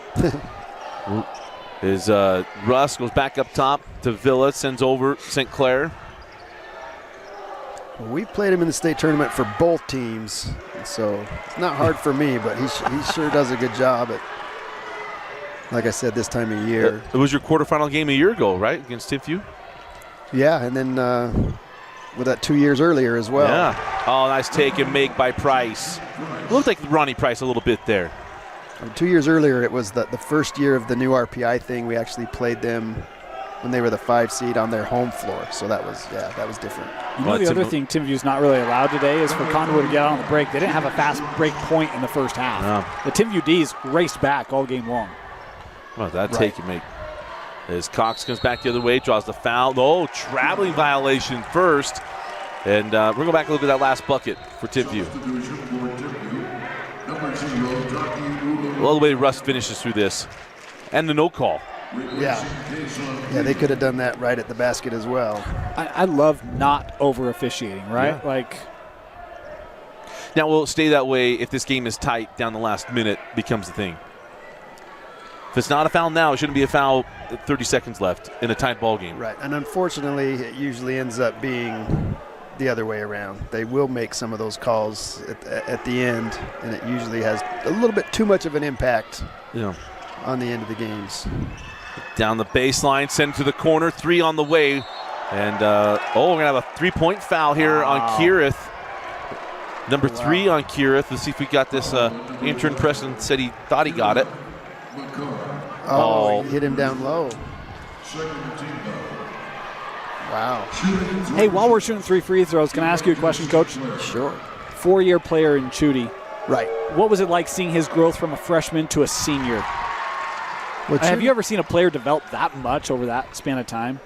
Russ goes back up top to Villa, sends over St. Clair. Well, we played him in the state tournament for both teams, so it's not hard for me, but he sure does a good job at, like I said, this time of year. It was your quarterfinal game a year ago, right, against Timpview? Yeah, and then with that 2 years earlier as well. Yeah. Oh, nice take and make by Price. Looked like Ronnie Price a little bit there. 2 years earlier, it was the first year of the new RPI thing. We actually played them when they were the 5 seed on their home floor. So that was different. You know, the other thing Timpview's not really allowed today is for Cottonwood to get out on the break. They didn't have a fast break point in the first half. No. The Timpview D's raced back all game long. Well, that take and make. As Cox comes back the other way, draws the foul. Oh, traveling violation first. And we're going back a little bit of that last bucket for Timpview. Well, the way Russ finishes through this. And the no call. Yeah, they could have done that right at the basket as well. I love not over officiating, right? Yeah. Like, now will it stay that way if this game is tight down the last minute becomes the thing? If it's not a foul now, it shouldn't be a foul 30 seconds left in a tight ball game. Right, and unfortunately, it usually ends up being the other way around. They will make some of those calls at the end, and it usually has a little bit too much of an impact on the end of the games. Down the baseline, send to the corner, 3 on the way. And, we're going to have a 3-point foul here on Kirith. Number 3 on Kirith. Let's see if we got this. Intern Preston said he thought he got it. Oh, he hit him down low. Wow. Hey, while we're shooting 3 free throws, can I ask you a question, Coach? Sure. 4-year player in Chudy. Right. What was it like seeing his growth from a freshman to a senior? Have you ever seen a player develop that much over that span of time?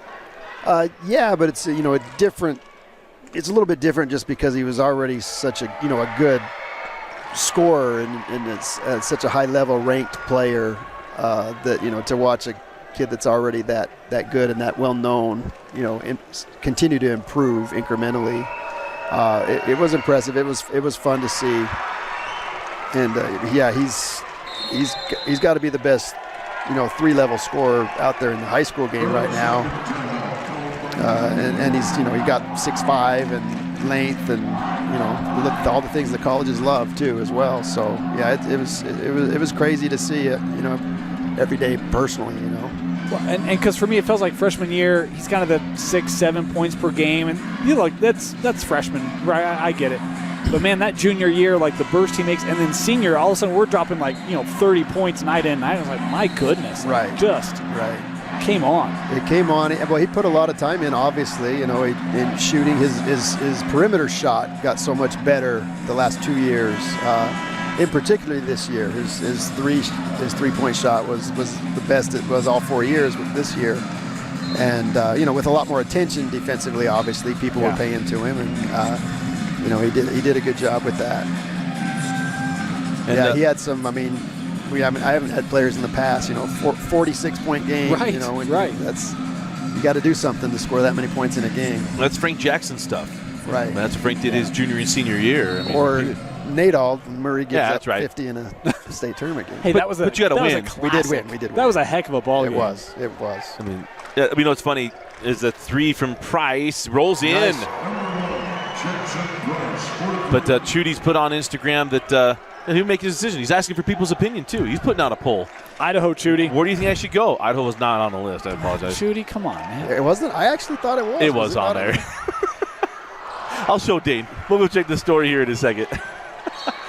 Yeah, but it's a different. It's a little bit different just because he was already such a good scorer and it's such a high level ranked player that to watch a kid that's already that good and that well known continue to improve incrementally. It was impressive. It was fun to see, and he's got to be the best 3-level scorer out there in the high school game right now. And he's he got 6'5" and length and all the things the colleges love too as well. So yeah, it was crazy to see it every day personally. Well, and because for me it feels like freshman year he's kind of the 6-7 points per game, and that's freshman, right? I get it. But man, that junior year, like the burst he makes, and then senior, all of a sudden we're dropping 30 points night in, night. I was like, my goodness, right? Came on. It came on. Well, he put a lot of time in, obviously. In shooting his perimeter shot got so much better the last 2 years. In particular this year, his 3-point shot was the best it was all 4 years with this year. And with a lot more attention defensively, obviously people were paying to him, and he did a good job with that. And he had some. I mean, I haven't had players in the past, 46-point game. Right. Right. That's, you got to do something to score that many points in a game. That's Frank Jackson stuff. Right. That's what Frank did his junior and senior year. Or Nadal, Murray gets that's right. 50 in a state tournament game. Hey, but you got to win. We did win. That was a heck of a ball game. It was. I mean, what's funny is a 3 from Price rolls in. But Chudy's put on Instagram that he'll make his decision. He's asking for people's opinion, too. He's putting out a poll. Idaho, Chudy. Where do you think I should go? Idaho was not on the list. I apologize. Chudy, come on, man. It wasn't? I actually thought it was. It was on there. I'll show Dane. We'll go check the story here in a second.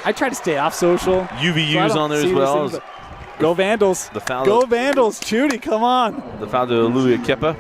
I try to stay off social. UVU's on there as well. Go Vandals. Go Vandals. Chudy, come on. The founder of Louis Kepa.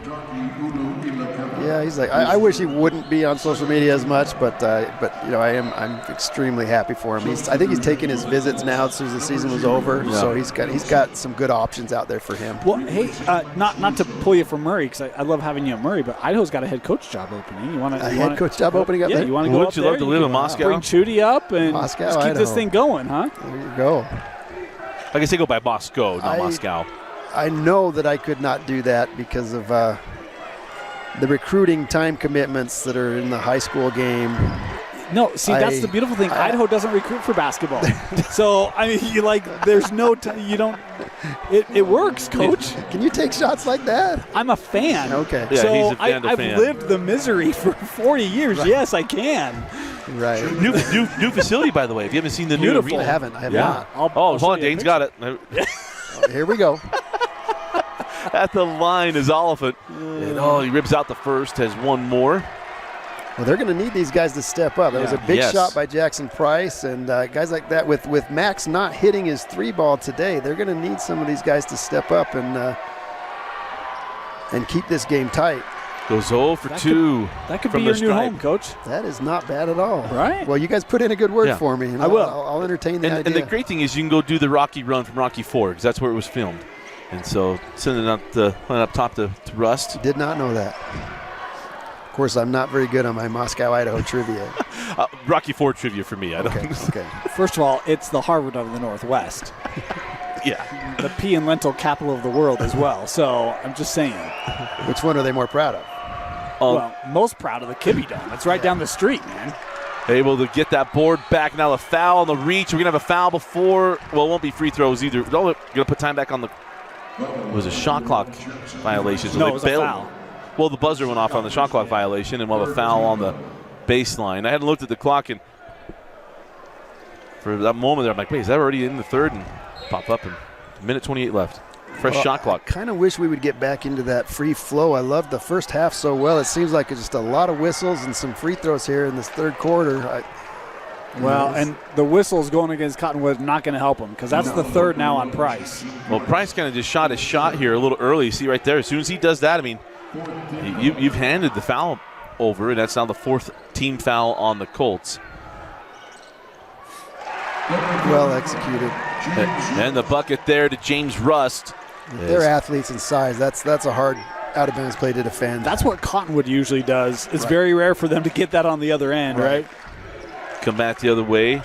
Yeah, he's like, I wish he wouldn't be on social media as much, but I'm extremely happy for him. I think he's taking his visits now as soon as the season was over, so he's got some good options out there for him. Well, hey, not to pull you from Murray, because I love having you at Murray, but Idaho's got a head coach job opening. You want a head coach job opening up there? Yeah, you want to go Would up you there? love to live in Moscow? Bring Chudy up and Moscow, just keep Idaho. this thing going, huh? There you go. I guess they go by Moscow, not Moscow. I know that I could not do that because of the recruiting time commitments that are in the high school game. No, see, that's the beautiful thing. Idaho doesn't recruit for basketball. So, I mean, there's no, it works, Coach. Can you take shots like that? I'm a fan. Okay. Yeah, so he's a fan. I've lived the misery for 40 years. Right. Yes, I can. Right. New facility, by the way. If you haven't seen the Beautiful. new arena. I have not. Hold on, Dane's got it. Here we go. At the line is Oliphant. And, he rips out the first, has one more. Well, they're going to need these guys to step up. That was a big shot by Jackson Price, and guys like that with Max not hitting his 3-ball today, they're going to need some of these guys to step up and keep this game tight. Goes 0 for 2. That could be your new home, Coach. That is not bad at all. Right. Well, you guys put in a good word for me. And I will. I'll entertain the idea. And the great thing is you can go do the Rocky run from Rocky 4 because that's where it was filmed. And so sending up top to Rust. Did not know that. Of course, I'm not very good on my Moscow, Idaho trivia. Rocky 4 trivia for me. I don't. Okay. First of all, it's the Harvard of the Northwest. Yeah. The pea and lentil capital of the world as well. So I'm just saying. Which one are they more proud of? Well, most proud of the Kibbe Dome. It's right down the street, man. Able to get that board back. Now the foul on the reach. We're going to have a foul before. Well, it won't be free throws either. We're going to put time back on the. It was a shot clock violation. So no, it was a foul. Well, the buzzer went off on the shot clock violation, and we'll have a foul on the baseline. I hadn't looked at the clock, and for that moment there, I'm like, wait, is that already in the third? And pop up, and minute 28 left. Fresh shot clock. I kind of wish we would get back into that free flow. I loved the first half so well. It seems like it's just a lot of whistles and some free throws here in this third quarter. And the whistles going against Cottonwood not going to help him because that's the third now on Price. Well, Price kind of just shot his shot here a little early. See right there, as soon as he does that, I mean, you've handed the foul over, and that's now the 4th team foul on the Colts. Well executed. And the bucket there to James Rust. They're athletes in size. That's a hard out-of-bounds play to defend. That's what Cottonwood usually does. It's very rare for them to get that on the other end, right? Come back the other way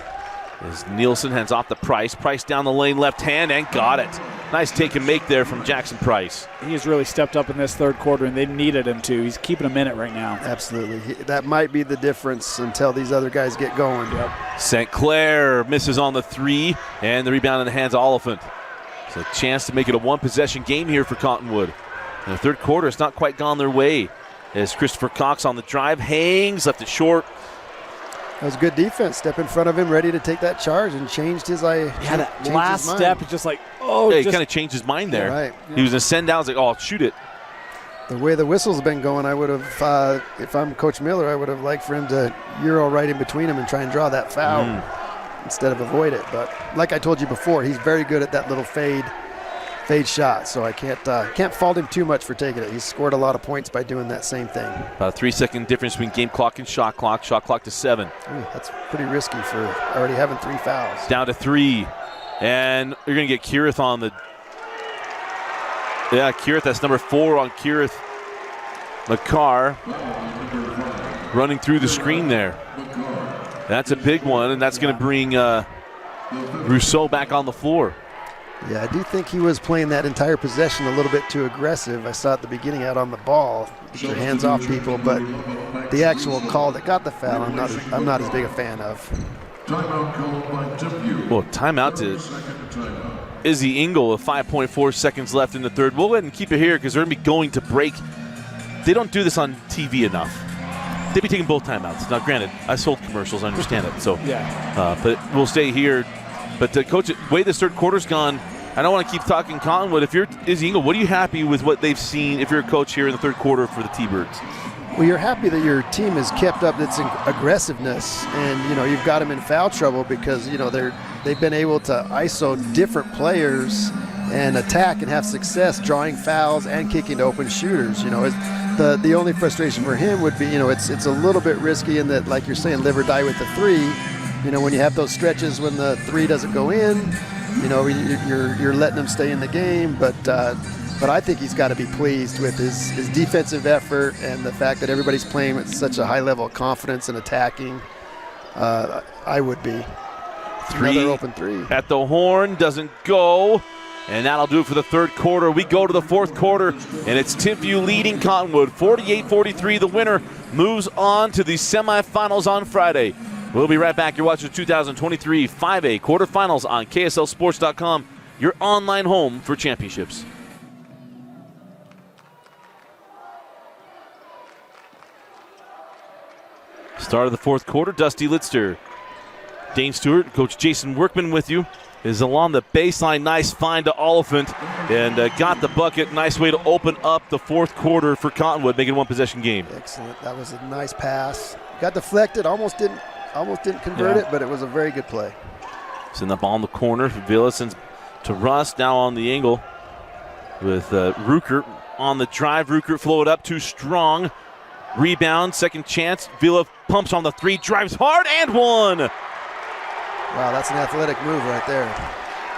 as Nielsen hands off to Price. Price down the lane, left hand, and got it. Nice take and make there from Jackson Price. He has really stepped up in this third quarter, and they needed him to. He's keeping a minute right now. Absolutely. That might be the difference until these other guys get going. Yep. St. Clair misses on the 3, and the rebound in the hands of Oliphant. It's a chance to make it a one-possession game here for Cottonwood. In the third quarter, it's not quite gone their way as Christopher Cox on the drive hangs, left it short. That was good defense. Step in front of him, ready to take that charge, and changed his eye. Yeah, that last step is just like, he kind of changed his mind there. Yeah, right. He was going to send down. I was like, oh, shoot it. The way the whistle's been going, I would have, if I'm Coach Miller, I would have liked for him to Euro right in between him and try and draw that foul instead of avoid it. But like I told you before, he's very good at that little fade shot, so I can't fault him too much for taking it. He's scored a lot of points by doing that same thing. About a 3-second difference between game clock and shot clock. Shot clock to 7. Ooh, that's pretty risky for already having 3 fouls. Down to 3. And you're going to get Kirith on the... Yeah, Kirith, that's number 4 on Kirith. McCarr running through the screen there. That's a big one, and that's going to bring Rousseau back on the floor. Yeah, I do think he was playing that entire possession a little bit too aggressive. I saw at the beginning out on the ball, get your hands off people, but the actual call that got the foul, I'm not as big a fan of. Timeout called by Timpview. Well, timeout to Izzy Engel with 5.4 seconds left in the third. We'll go ahead and keep it here because they're going to be going to break. They don't do this on TV enough. They'd be taking both timeouts. Now, granted, I sold commercials. I understand it. So, but we'll stay here. But, Coach, the way this third quarter's gone, I don't want to keep talking Cottonwood. If you're Izzy Engel, what are you happy with what they've seen if you're a coach here in the third quarter for the T-Birds? Well, you're happy that your team has kept up its aggressiveness, and you've got them in foul trouble because they've been able to ISO different players and attack and have success drawing fouls and kicking to open shooters. The only frustration for him would be it's a little bit risky in that, like you're saying, live or die with the 3. When you have those stretches when the 3 doesn't go in, you're letting them stay in the game, but I think he's got to be pleased with his defensive effort and the fact that everybody's playing with such a high level of confidence and attacking. I would be. 3 Another open 3 at the horn, doesn't go. And that'll do it for the third quarter. We go to the fourth quarter, and it's Timpview leading Cottonwood 48-43. The winner moves on to the semifinals on Friday. We'll be right back. You're watching the 2023 5A quarterfinals on KSLSports.com, your online home for championships. Start of the fourth quarter, Dusty Litster. Dane Stewart, Coach Jason Workman with you, is along the baseline. Nice find to Oliphant and got the bucket. Nice way to open up the fourth quarter for Cottonwood, making one possession game. Excellent. That was a nice pass. Got deflected, almost didn't convert it, but it was a very good play. Send the ball in the corner. Villa sends to Rust, now on the angle with Ruckert on the drive. Ruckert flowed up too strong. Rebound, second chance. Villa pumps on the three, drives hard, and one. Wow, that's an athletic move right there.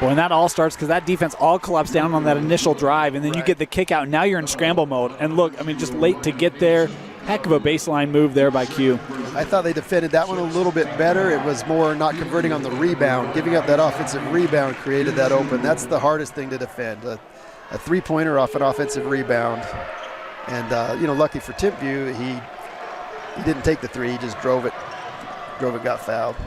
Well, and that all starts because that defense all collapsed down on that initial drive, and then you get the kick out, and now you're in scramble mode. And look, I mean, just late to get there. Heck of a baseline move there by Q. I thought they defended that one a little bit better. It was more not converting on the rebound. Giving up that offensive rebound created that open. That's the hardest thing to defend, a three-pointer off an offensive rebound. And, lucky for Timpview, he didn't take the three. He just drove it, got fouled.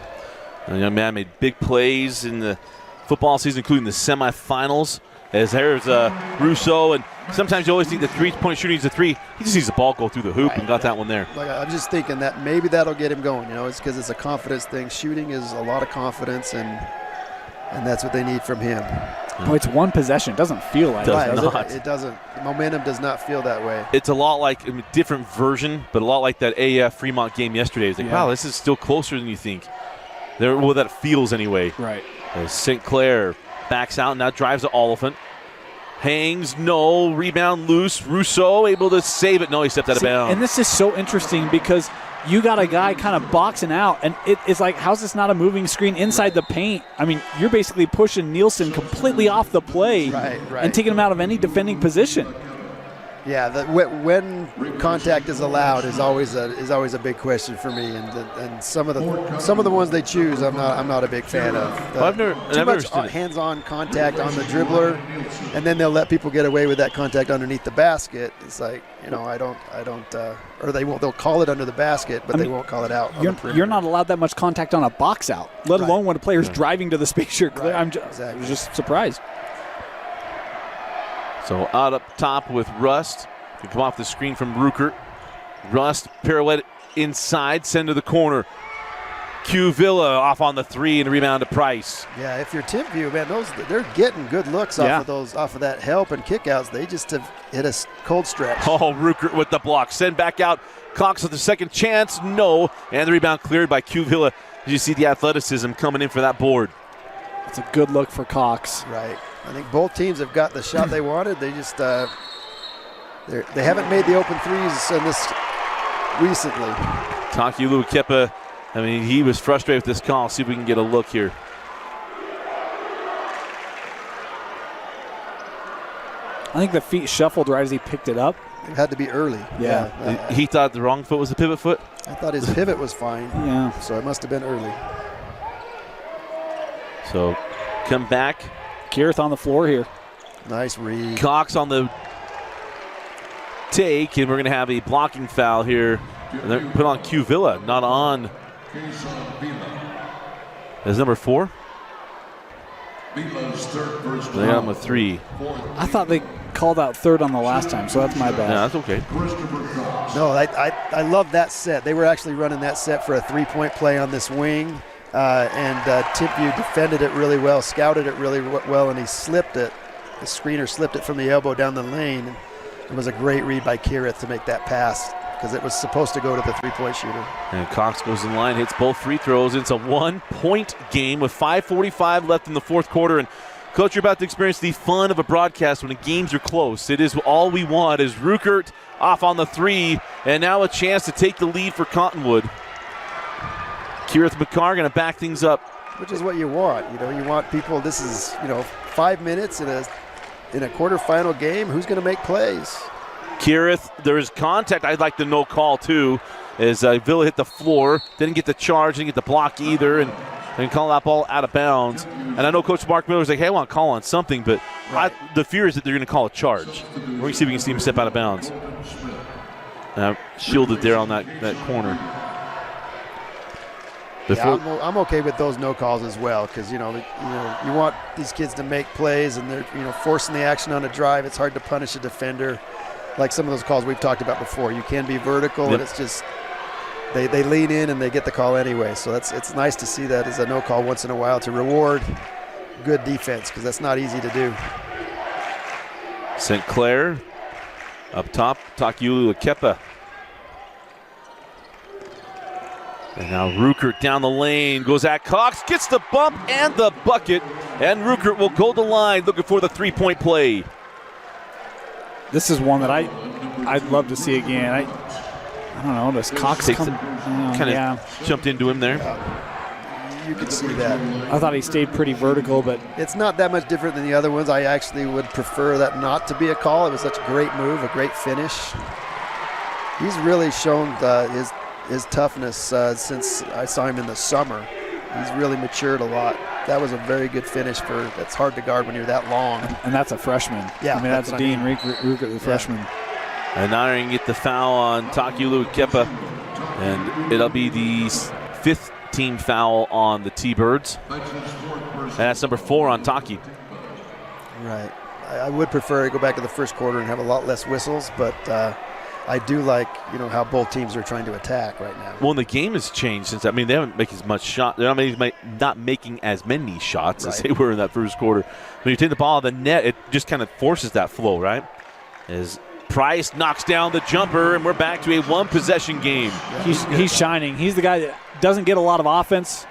The young man made big plays in the football season, including the semifinals. As there's Rousseau, and sometimes you always think the three-point shooting is a three. He just sees the ball go through the hoop and got that one there. Like, I'm just thinking that maybe that'll get him going. It's because it's a confidence thing. Shooting is a lot of confidence, and that's what they need from him. Boy, it's one possession. It doesn't feel like it. It doesn't. The momentum does not feel that way. It's a lot like a different version, but a lot like that AF Fremont game yesterday. It's like, wow, this is still closer than you think. Well, that feels anyway. Right. St. Clair backs out, now drives to Oliphant. Hangs, no, rebound loose. Rousseau able to save it. No, he stepped out of bounds. And this is so interesting because you got a guy kind of boxing out, and it's like, how's this not a moving screen inside the paint? I mean, you're basically pushing Nielsen completely off the play and taking him out of any defending position. Yeah, when contact is allowed is always a big question for me, and some of the ones they choose I'm not a big fan of. Too much hands-on contact on the dribbler, and then they'll let people get away with that contact underneath the basket. It's like, or they'll call it under the basket, but they won't call it out. You're not allowed that much contact on a box out, let alone when a player's driving to the space you're clear. I was just surprised. So out up top with Rust. Can come off the screen from Ruckert. Rust pirouette inside, send to the corner. Q Villa off on the three and rebound to Price. Yeah, if you're Timpview, man, they're getting good looks off of that help and kickouts. They just have hit a cold stretch. Oh, Ruckert with the block. Send back out. Cox with the second chance. No. And the rebound cleared by Q Villa. You see the athleticism coming in for that board. It's a good look for Cox. Right. I think both teams have got the shot they wanted. They just they haven't made the open threes in this recently. Taki Luakepa, I mean, he was frustrated with this call. See if we can get a look here. I think the feet shuffled right as he picked it up. It had to be early. Yeah. He thought the wrong foot was the pivot foot? I thought his pivot was fine. Yeah. So it must have been early. So come back. Kirith on the floor here. Nice read. Cox on the take, and we're going to have a blocking foul here. And they're put on Q Villa, not on. Is number 4? They got him with 3. I thought they called out third on the last time, so that's my bad. Yeah, that's okay. No, I love that set. They were actually running that set for a three-point play on this wing. And Timpview defended it really well, scouted it really well, and he slipped it. The screener slipped it from the elbow down the lane. It was a great read by Kirith to make that pass because it was supposed to go to the three-point shooter. And Cox goes in line, hits both free throws. It's a 1-point game with 5:45 left in the fourth quarter. And Coach, you're about to experience the fun of a broadcast when the games are close. It is all we want. Is Ruckert off on the 3, and now a chance to take the lead for Cottonwood. Kirith McCarr going to back things up. Which is what you want. You want people, this is, 5 minutes in a quarterfinal game. Who's going to make plays? Kirith, there is contact. I'd like the no call, too, as Villa hit the floor. Didn't get the charge, didn't get the block either. And and call that ball out of bounds. And I know Coach Mark Miller's like, hey, I want to call on something, but the fear is that they're going to call a charge. We're going to see if we can see him step out of bounds. Shielded there on that corner. Yeah, I'm okay with those no calls as well, because you want these kids to make plays, and they're forcing the action on a drive. It's hard to punish a defender, like some of those calls we've talked about before. You can be vertical, and it's just they lean in and they get the call anyway. So it's nice to see that as a no call once in a while to reward good defense, because that's not easy to do. St. Clair up top, Takiulu Akepa. And now Ruckert down the lane, goes at Cox, gets the bump and the bucket, and Ruckert will go the line looking for the three-point play. This is one that I'd love to see again. I don't know, does Cox come? Kind of jumped into him there. You can see that. I thought he stayed pretty vertical, but it's not that much different than the other ones. I actually would prefer that not to be a call. It was such a great move, a great finish. He's really shown his toughness since I saw him in the summer. He's really matured a lot. That was a very good finish. That's hard to guard when you're that long. And that's a freshman. Yeah, I mean, that's Dean Ruckert, the freshman. And now they're going to get the foul on Takiulu Akepa, and it'll be the fifth team foul on the T-Birds. And that's number 4 on Taki. Right. I would prefer to go back to the first quarter and have a lot less whistles, but I do like how both teams are trying to attack right now. Well, and the game has changed since. I mean, they haven't made as much shot. They're not making as many shots as they were in that first quarter. When you take the ball out of the net, it just kind of forces that flow, right? As Price knocks down the jumper, and we're back to a one-possession game. He's shining. He's the guy that doesn't get a lot of offense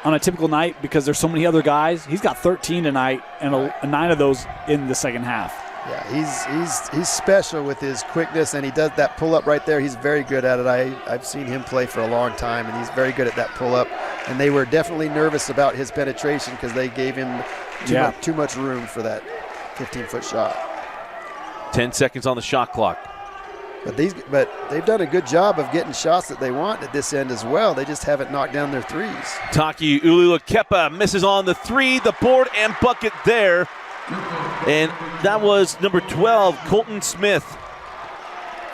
on a typical night because there's so many other guys. He's got 13 tonight, and 9 of those in the second half. Yeah, he's special with his quickness, and he does that pull-up right there. He's very good at it. I've seen him play for a long time, and he's very good at that pull-up. And they were definitely nervous about his penetration because they gave him too much room for that 15-foot shot. 10 seconds on the shot clock. But they've done a good job of getting shots that they want at this end as well. They just haven't knocked down their threes. Takiulu Akepa misses on the 3, the board and bucket there. And that was number 12, Colton Smith.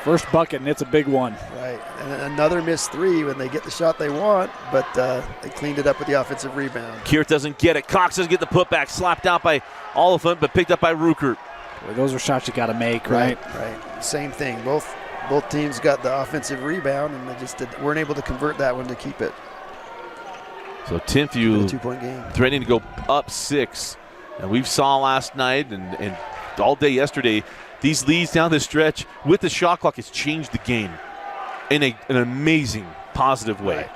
First bucket, and it's a big one. Right, and another missed 3 when they get the shot they want, but they cleaned it up with the offensive rebound. Kiert doesn't get it. Cox doesn't get the putback. Slapped out by Oliphant, but picked up by Ruckert. Well, those are shots you got to make, right? Right. Same thing. Both teams got the offensive rebound, and they just weren't able to convert that one to keep it. So Timpview 2-point game, threatening to go up 6. And we saw last night and all day yesterday, these leads down the stretch with the shot clock has changed the game in an amazing, positive way.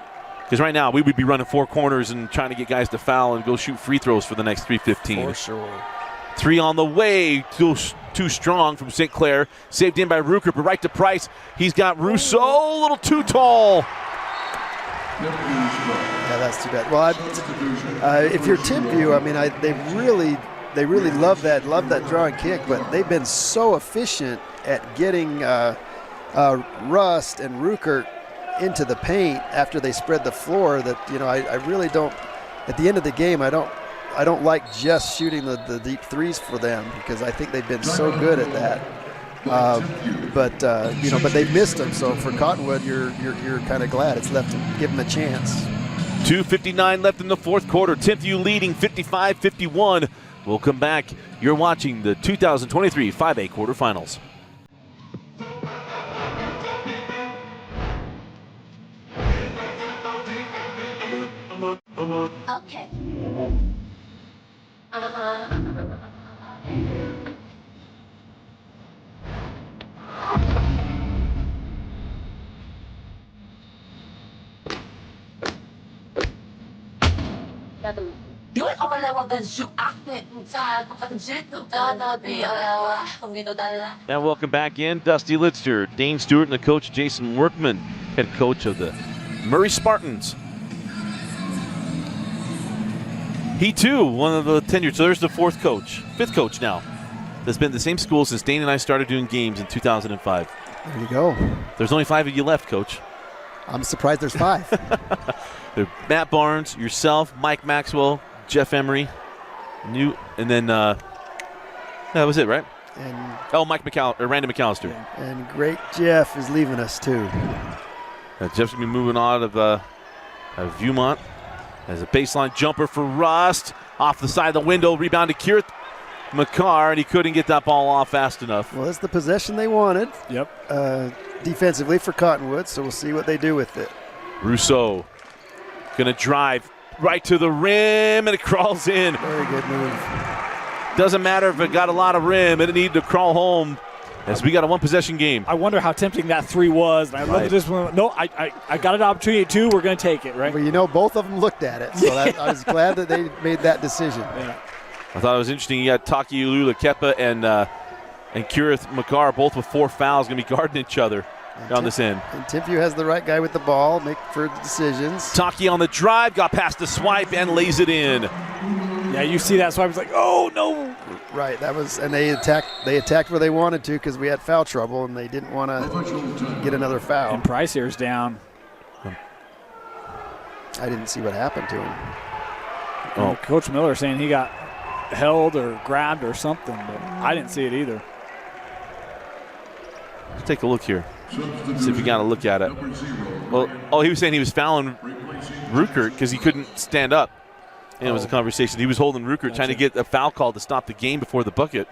Because right now, we would be running 4 corners and trying to get guys to foul and go shoot free throws for the next 3:15. For sure. 3 on the way, too strong from St. Clair. Saved in by Ruckert, but right to Price. He's got Rousseau, a little too tall. Yeah, that's too bad. Well, if you're Timpview, I mean, they really love that draw and kick, but they've been so efficient at getting Rust and Ruckert into the paint after they spread the floor that I really don't. At the end of the game, I don't like just shooting the deep threes for them because I think they've been so good at that. But they've missed them. So for Cottonwood, you're kind of glad it's left to give them a chance. 2:59 left in the fourth quarter. Timpview leading 55-51. We'll come back. You're watching the 2023 5A quarterfinals. Okay. And welcome back in. Dusty Litster, Dane Stewart, and the coach Jason Workman, head coach of the Murray Spartans. He too, one of the tenured. So there's the fifth coach now. That's been at the same school since Dane and I started doing games in 2005. There you go. There's only 5 of you left, Coach. I'm surprised there's 5. They're Matt Barnes, yourself, Mike Maxwell, Jeff Emery, and then that was it, right? And Randy McAllister. And great Jeff is leaving us too. Jeff's gonna be moving on of Viewmont as a baseline jumper for Rust off the side of the window, rebound to Keith McCarr, and he couldn't get that ball off fast enough. Well, it's the possession they wanted. Yep. Defensively for Cottonwood, so we'll see what they do with it. Rousseau gonna drive right to the rim, and it crawls in. Very good move. Doesn't matter if it got a lot of rim, it needed to crawl home as we got a one-possession game. I wonder how tempting that 3 was. And I love this one. No, I got an opportunity at 2. We're going to take it, right? Well, both of them looked at it, so I was glad that they made that decision. Yeah. I thought it was interesting. You got Taki Ulula-Kepa and Keith McCarr both with 4 fouls going to be guarding each other down this end. And Timpview has the right guy with the ball, make for decisions. Taki on the drive, got past the swipe and lays it in. Yeah, you see that swipe. It's like, oh no. Right, that was, and they attacked where they wanted to because we had foul trouble and they didn't want to get another foul. And Price here's down. I didn't see what happened to him. Oh, Coach Miller saying he got held or grabbed or something, but I didn't see it either. Let's take a look here. See if we got to look at it. Well, he was saying he was fouling Ruckert because he couldn't stand up. And it was a conversation. He was holding Ruckert, trying to get a foul call to stop the game before the bucket.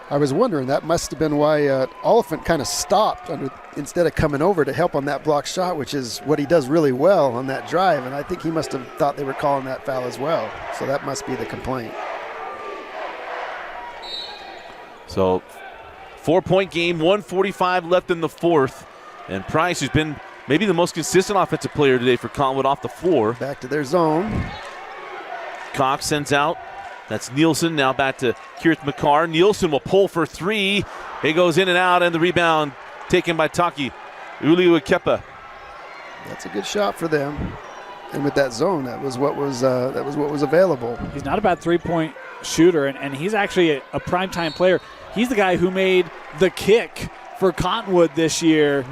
I was wondering, that must have been why Oliphant kind of stopped instead of coming over to help on that block shot, which is what he does really well on that drive. And I think he must have thought they were calling that foul as well. So that must be the complaint. So 4-point game, 1:45 left in the fourth. And Price, who's been maybe the most consistent offensive player today for Cottonwood off the floor. Back to their zone. Cox sends out. That's Nielsen. Now back to Keith McCarr. Nielsen will pull for 3. He goes in and out, and the rebound taken by Taki Ulua-Kepa. That's a good shot for them. And with that zone, that was what was available. He's not a bad 3-point shooter, and he's actually a primetime player. He's the guy who made the kick for Cottonwood this year,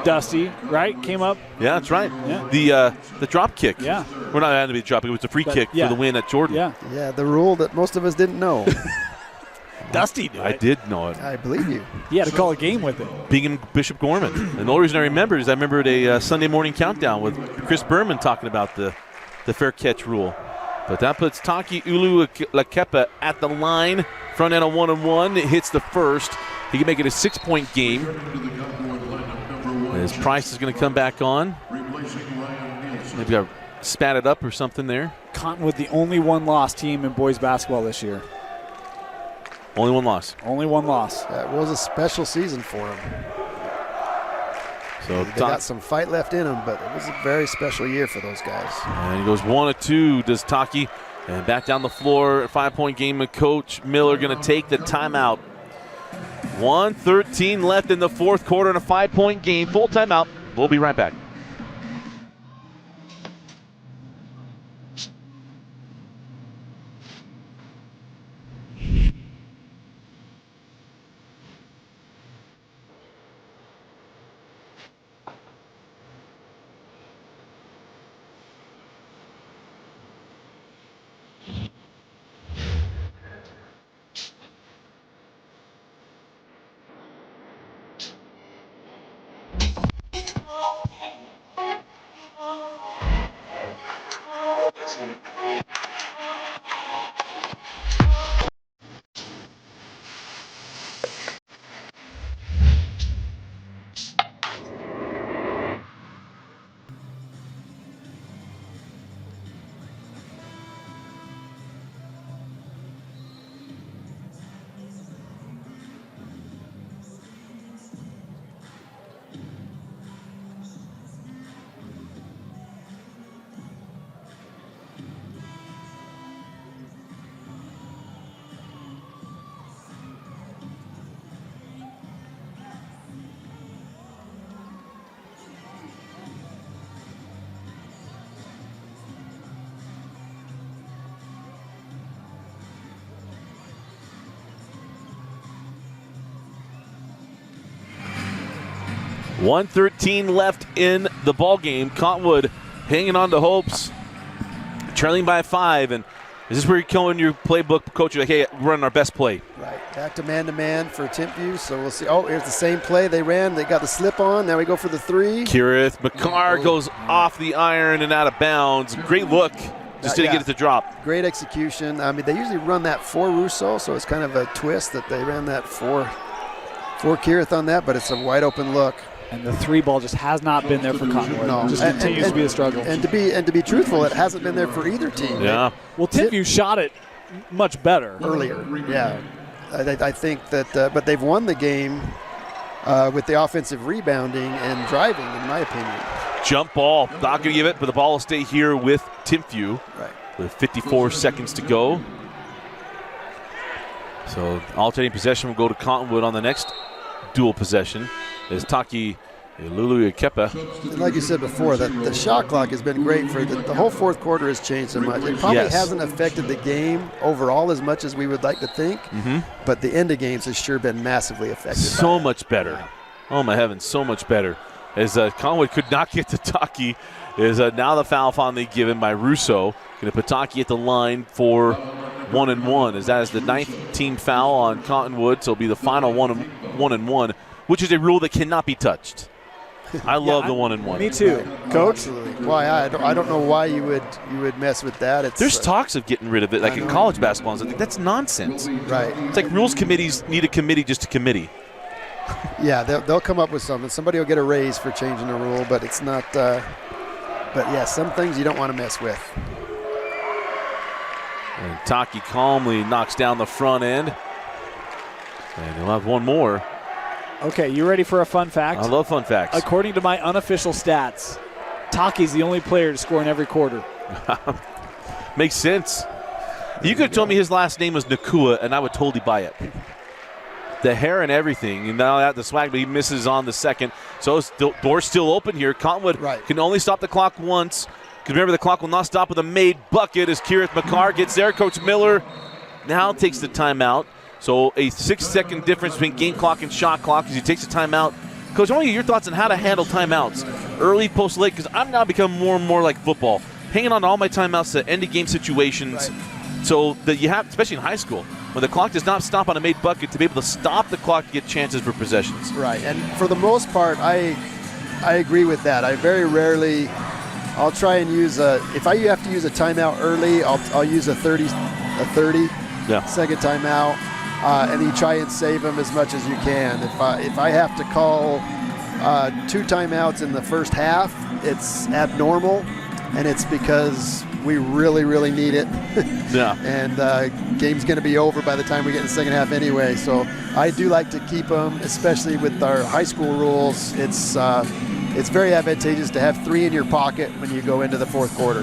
Dusty, right? Came up. Yeah, that's right. Yeah. The drop kick. Yeah. Well, not had to be a drop kick. It was a free kick for the win at Jordan. Yeah. Yeah, the rule that most of us didn't know. Dusty knew it. I did know it. I believe you. He had to call a game with it. Bingham Bishop Gorman. And the only reason I remembered is I remembered a Sunday morning countdown with Chris Berman talking about the fair catch rule. But that puts Taki Ulua-Kepa at the line. Front end of 1-on-1. It hits the first. He can make it a 6-point game. As Price is going to come back on. Maybe I spat it up or something there. Cottonwood, the only one-loss team in boys basketball this year. Only one loss. Only one loss. That was a special season for them. So they got some fight left in them, but it was a very special year for those guys. And he goes 1 of 2, does Taki. And back down the floor, 5-point game, and Coach Miller going to take the timeout. 1:13 left in the fourth quarter in a 5-point game. Full timeout. We'll be right back. .113 left in the ball game. Cottonwood hanging on to hopes, trailing by 5. And is this where you're killing your playbook, coach? You're like, hey, we're running our best play. Right. Back to man for Timpview. So we'll see. Oh, here's the same play they ran. They got the slip on. Now we go for the 3. Kirith McCarr goes off the iron and out of bounds. Great look. Just didn't get it to drop. Great execution. I mean, they usually run that for Rousseau, so it's kind of a twist that they ran that for Kirith on that, but it's a wide open look. And the 3 ball just has not been there for Cottonwood. No. Just continues to be a struggle. And to be truthful, it hasn't been there for either team. Yeah. Well, Timpview shot it much better earlier. Yeah. I think that, but they've won the game with the offensive rebounding and driving, in my opinion. Jump ball. Not going to give it, but the ball will stay here with Timpview. Right. With 54 seconds to go. So alternating possession will go to Cottonwood on the next dual possession. As Taki Lulu Kepa. Like you said before, the shot clock has been great for the whole fourth quarter has changed so much. It probably hasn't affected the game overall as much as we would like to think, but the end of games has sure been massively affected. So much better. Oh my heavens, so much better. As Cottonwood could not get to Taki, is now the foul finally given by Rousseau. Going to put Taki at the line for 1-1, as that is the 9th team foul on Cottonwood, so it'll be the final 1-1, which is a rule that cannot be touched. I love the 1-1. Me too, Right. Coach. Absolutely. Why? I don't know why you would mess with that. There's talks of getting rid of it, like in college basketball. I think that's nonsense. Right. It's like rules committees need a committee just a committee. Yeah, they'll come up with something. Somebody will get a raise for changing the rule, but it's not. But yeah, some things you don't want to mess with. And Taki calmly knocks down the front end. And he'll have one more. Okay, you ready for a fun fact? I love fun facts. According to my unofficial stats, Taki's the only player to score in every quarter. Makes sense. You could have told me his last name was Nakua, and I would totally buy it. The hair and everything, and now that the swag, but he misses on the second. So door's still open here. Cottonwood can only stop the clock once. Because remember, the clock will not stop with a made bucket as Kirith McCarr gets there. Coach Miller now takes the timeout. So a 6-second difference between game clock and shot clock as he takes the timeout. Coach, I want to get your thoughts on how to handle timeouts. Early, post, late, because I'm now becoming more and more like football. Hanging on to all my timeouts to end-of-game situations. So that you have, especially in high school, when the clock does not stop on a made bucket, to be able to stop the clock to get chances for possessions. Right, and for the most part, I agree with that. I very rarely, I'll try and use if I have to use a timeout early, I'll use a 30 second timeout, and you try and save them as much as you can. If I have to call 2 timeouts in the first half, it's abnormal, and it's because we really, really need it. And game's going to be over by the time we get in the second half anyway. So I do like to keep them, especially with our high school rules. It's very advantageous to have 3 in your pocket when you go into the fourth quarter.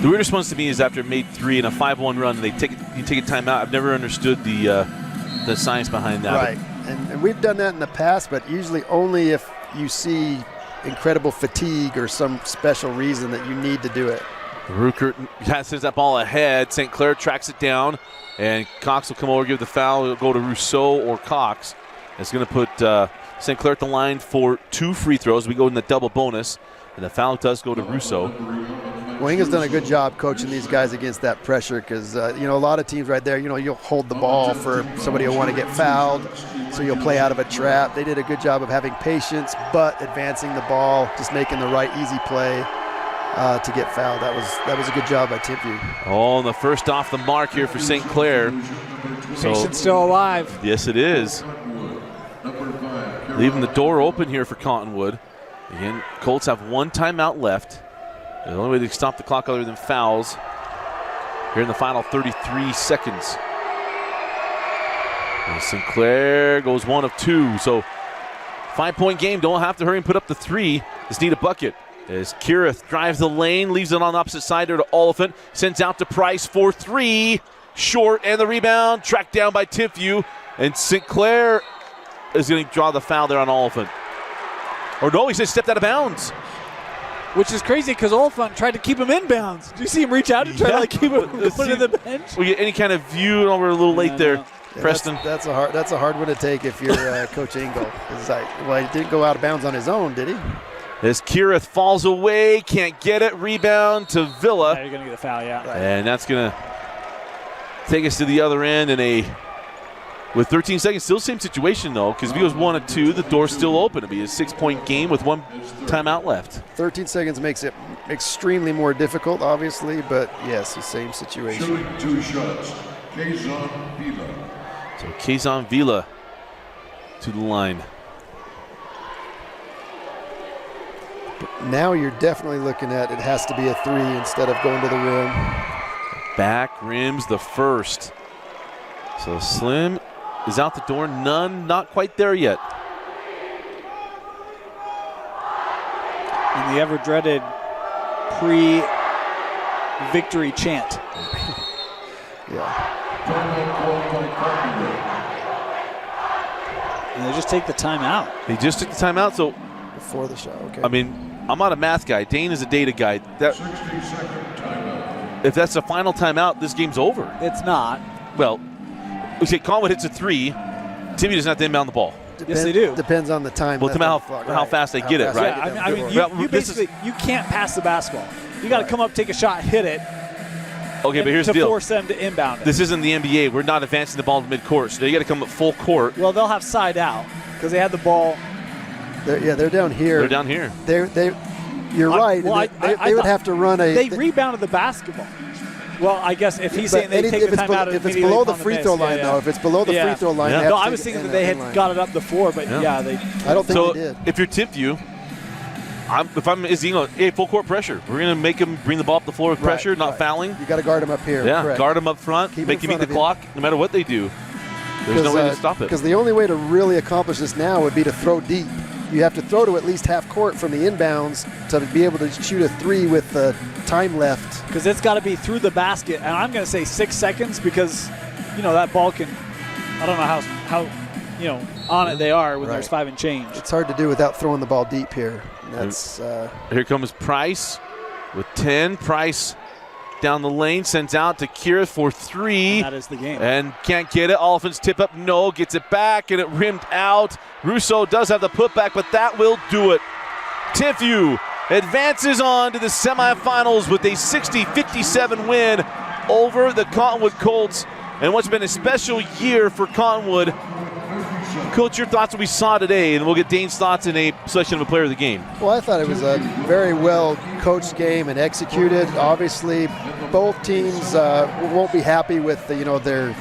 The weirdest ones to me is after made 3 in a 5-1 run, you take a timeout. I've never understood the science behind that. Right, and we've done that in the past, but usually only if you see incredible fatigue or some special reason that you need to do it. Ruckert sends that ball ahead. St. Clair tracks it down, and Cox will come over, give the foul. It'll go to Rousseau or Cox. It's going to put St. Clair at the line for 2 free throws. We go in the double bonus, and the foul does go to Rousseau. Well, Inga's done a good job coaching these guys against that pressure because, a lot of teams right there, you'll hold the ball for somebody who want to get fouled, so you'll play out of a trap. They did a good job of having patience, but advancing the ball, just making the right easy play to get fouled. That was a good job by Timpview. Oh, and the first off the mark here for St. Clair. Patience still alive. Yes, it is. Leaving the door open here for Cottonwood. Again, Colts have 1 timeout left. The only way to stop the clock other than fouls here in the final 33 seconds. And St. Clair goes 1 of 2. So 5-point game. Don't have to hurry and put up the 3. Just need a bucket. As Kirith drives the lane, leaves it on the opposite side there to Oliphant. Sends out to Price for 3. Short, and the rebound tracked down by Timpview. And St. Clair is going to draw the foul there on Oliphant. Or no, he said stepped out of bounds. Which is crazy because Oliphant tried to keep him in bounds. Did you see him reach out and try to keep him put to the bench? We get any kind of view, and we're a little late there. Yeah, Preston. That's a hard one to take if you're Coach Engel. It's like, well, he didn't go out of bounds on his own, did he? As Kirith falls away, can't get it. Rebound to Villa. Yeah, you're going to get a foul, yeah. And that's going to take us to the other end with 13 seconds. Still same situation, though, because if he goes 1 and 2, the door's still open. It'll be a 6-point game with 1 timeout left. 13 seconds makes it extremely more difficult, obviously, but yes, the same situation. Shooting 2 shots, Kazan Vila. So Kazan Vila to the line. Now you're definitely looking at it has to be a 3 instead of going to the rim. Back rims the first. So Slim is out the door. None, not quite there yet. And the ever-dreaded pre-victory chant. Yeah. And they just take the timeout. They just took the timeout, so Before the shot, okay. I mean, I'm not a math guy. Dane is a data guy. 60-second timeout. If that's the final timeout, this game's over. It's not. Well, okay, Cottonwood hits a 3. Timmy doesn't have to inbound the ball. Yes, they do. Depends on the time. Well, left depends on the clock. how fast they get it, fast right? they Yeah, get them. I mean, Well, you this is- basically you can't pass the basketball. You got to come up, take a shot, hit it. Okay, but here's to the deal. force them to inbound it. This isn't the NBA. We're not advancing the ball to midcourt, so you got to come up full court. Well, they'll have side out because they had the ball. They're down here. They're down here. You're right. well, They would have to run a. They rebounded the basketball. Well, I guess if he's but saying they take the timeout if it's immediately below the upon free miss, throw line, though, if it's below the free throw line, Yeah. they have No, to I take was it thinking in that they the had line. got it up before, but Yeah. they. I don't think So they did. if you're Timpview, if I'm Izino, hey, full court pressure. We're going to make him bring the ball up the floor with pressure, not fouling. You got to guard him up here. Yeah, correct. guard him up front, Keep make him him in eat the front of clock, no matter what they do. There's no way to stop it. Because the only way to really accomplish this now would be to throw deep. You have to throw to at least half court from the inbounds to be able to shoot a 3 with the time left. Because it's got to be through the basket, and I'm going to say 6 seconds because, that ball can. I don't know how on it they are when there's 5 and change. It's hard to do without throwing the ball deep here. That's Here comes Price with 10. Price down the lane, sends out to Kira for 3. And that is the game. And can't get it. Olphins tip up, no, gets it back, and it rimmed out. Russo does have the putback, but that will do it. Timpview advances on to the semifinals with a 60-57 win over the Cottonwood Colts. And what's been a special year for Cottonwood. Coach, your thoughts on what we saw today, and we'll get Dane's thoughts in a selection of a player of the game. Well, I thought it was a very well coached game and executed. Obviously, both teams won't be happy with their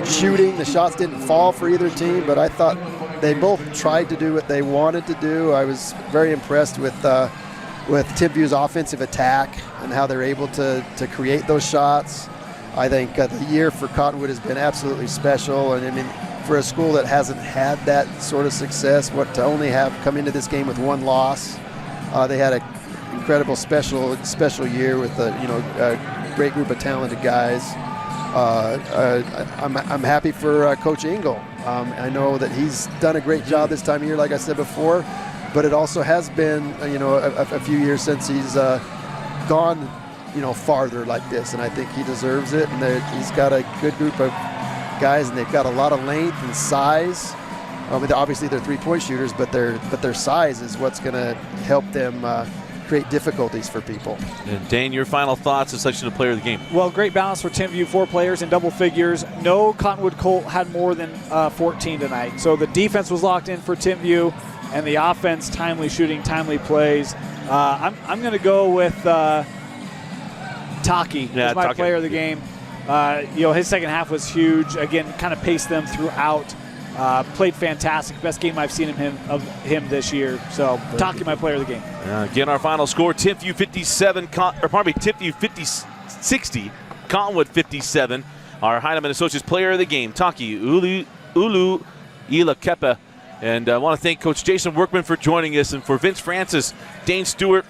shooting. The shots didn't fall for either team, but I thought they both tried to do what they wanted to do. I was very impressed with Timpview's offensive attack and how they're able to create those shots. I think the year for Cottonwood has been absolutely special, and I mean, for a school that hasn't had that sort of success, to only have come into this game with 1 loss, they had an incredible special year with a great group of talented guys. I'm happy for Coach Engel. I know that he's done a great job this time of year, like I said before, but it also has been a few years since he's gone farther like this, and I think he deserves it. And he's got a good group of guys, and they've got a lot of length and size. Obviously they're 3-point shooters, but their size is what's going to help them create difficulties for people. And Dane, your final thoughts as section of player of the game. Well, great balance for Timpview, 4 players in double figures. No Cottonwood Colt had more than 14 tonight. So the defense was locked in for Timpview, and the offense, timely shooting, timely plays. I'm going to go with Taki as my player of the game. His second half was huge. Again, kind of paced them throughout. Played fantastic. Best game I've seen of him this year. So, Taki, my player of the game. Again, our final score: Timpview 60, Cottonwood 57. Our Heinemann Associates player of the game, Taki Ulu Ilakepa. And I want to thank Coach Jason Workman for joining us, and for Vince Francis, Dane Stewart,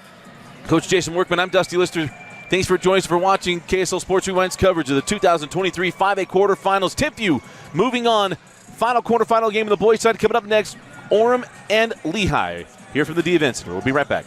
Coach Jason Workman. I'm Dusty Lister. Thanks for joining us, for watching KSL Sports Rewind's coverage of the 2023 5A quarterfinals. Timpview moving on. Final quarterfinal game of the boys' side coming up next. Orem and Lehigh here from the D Event Center. We'll be right back.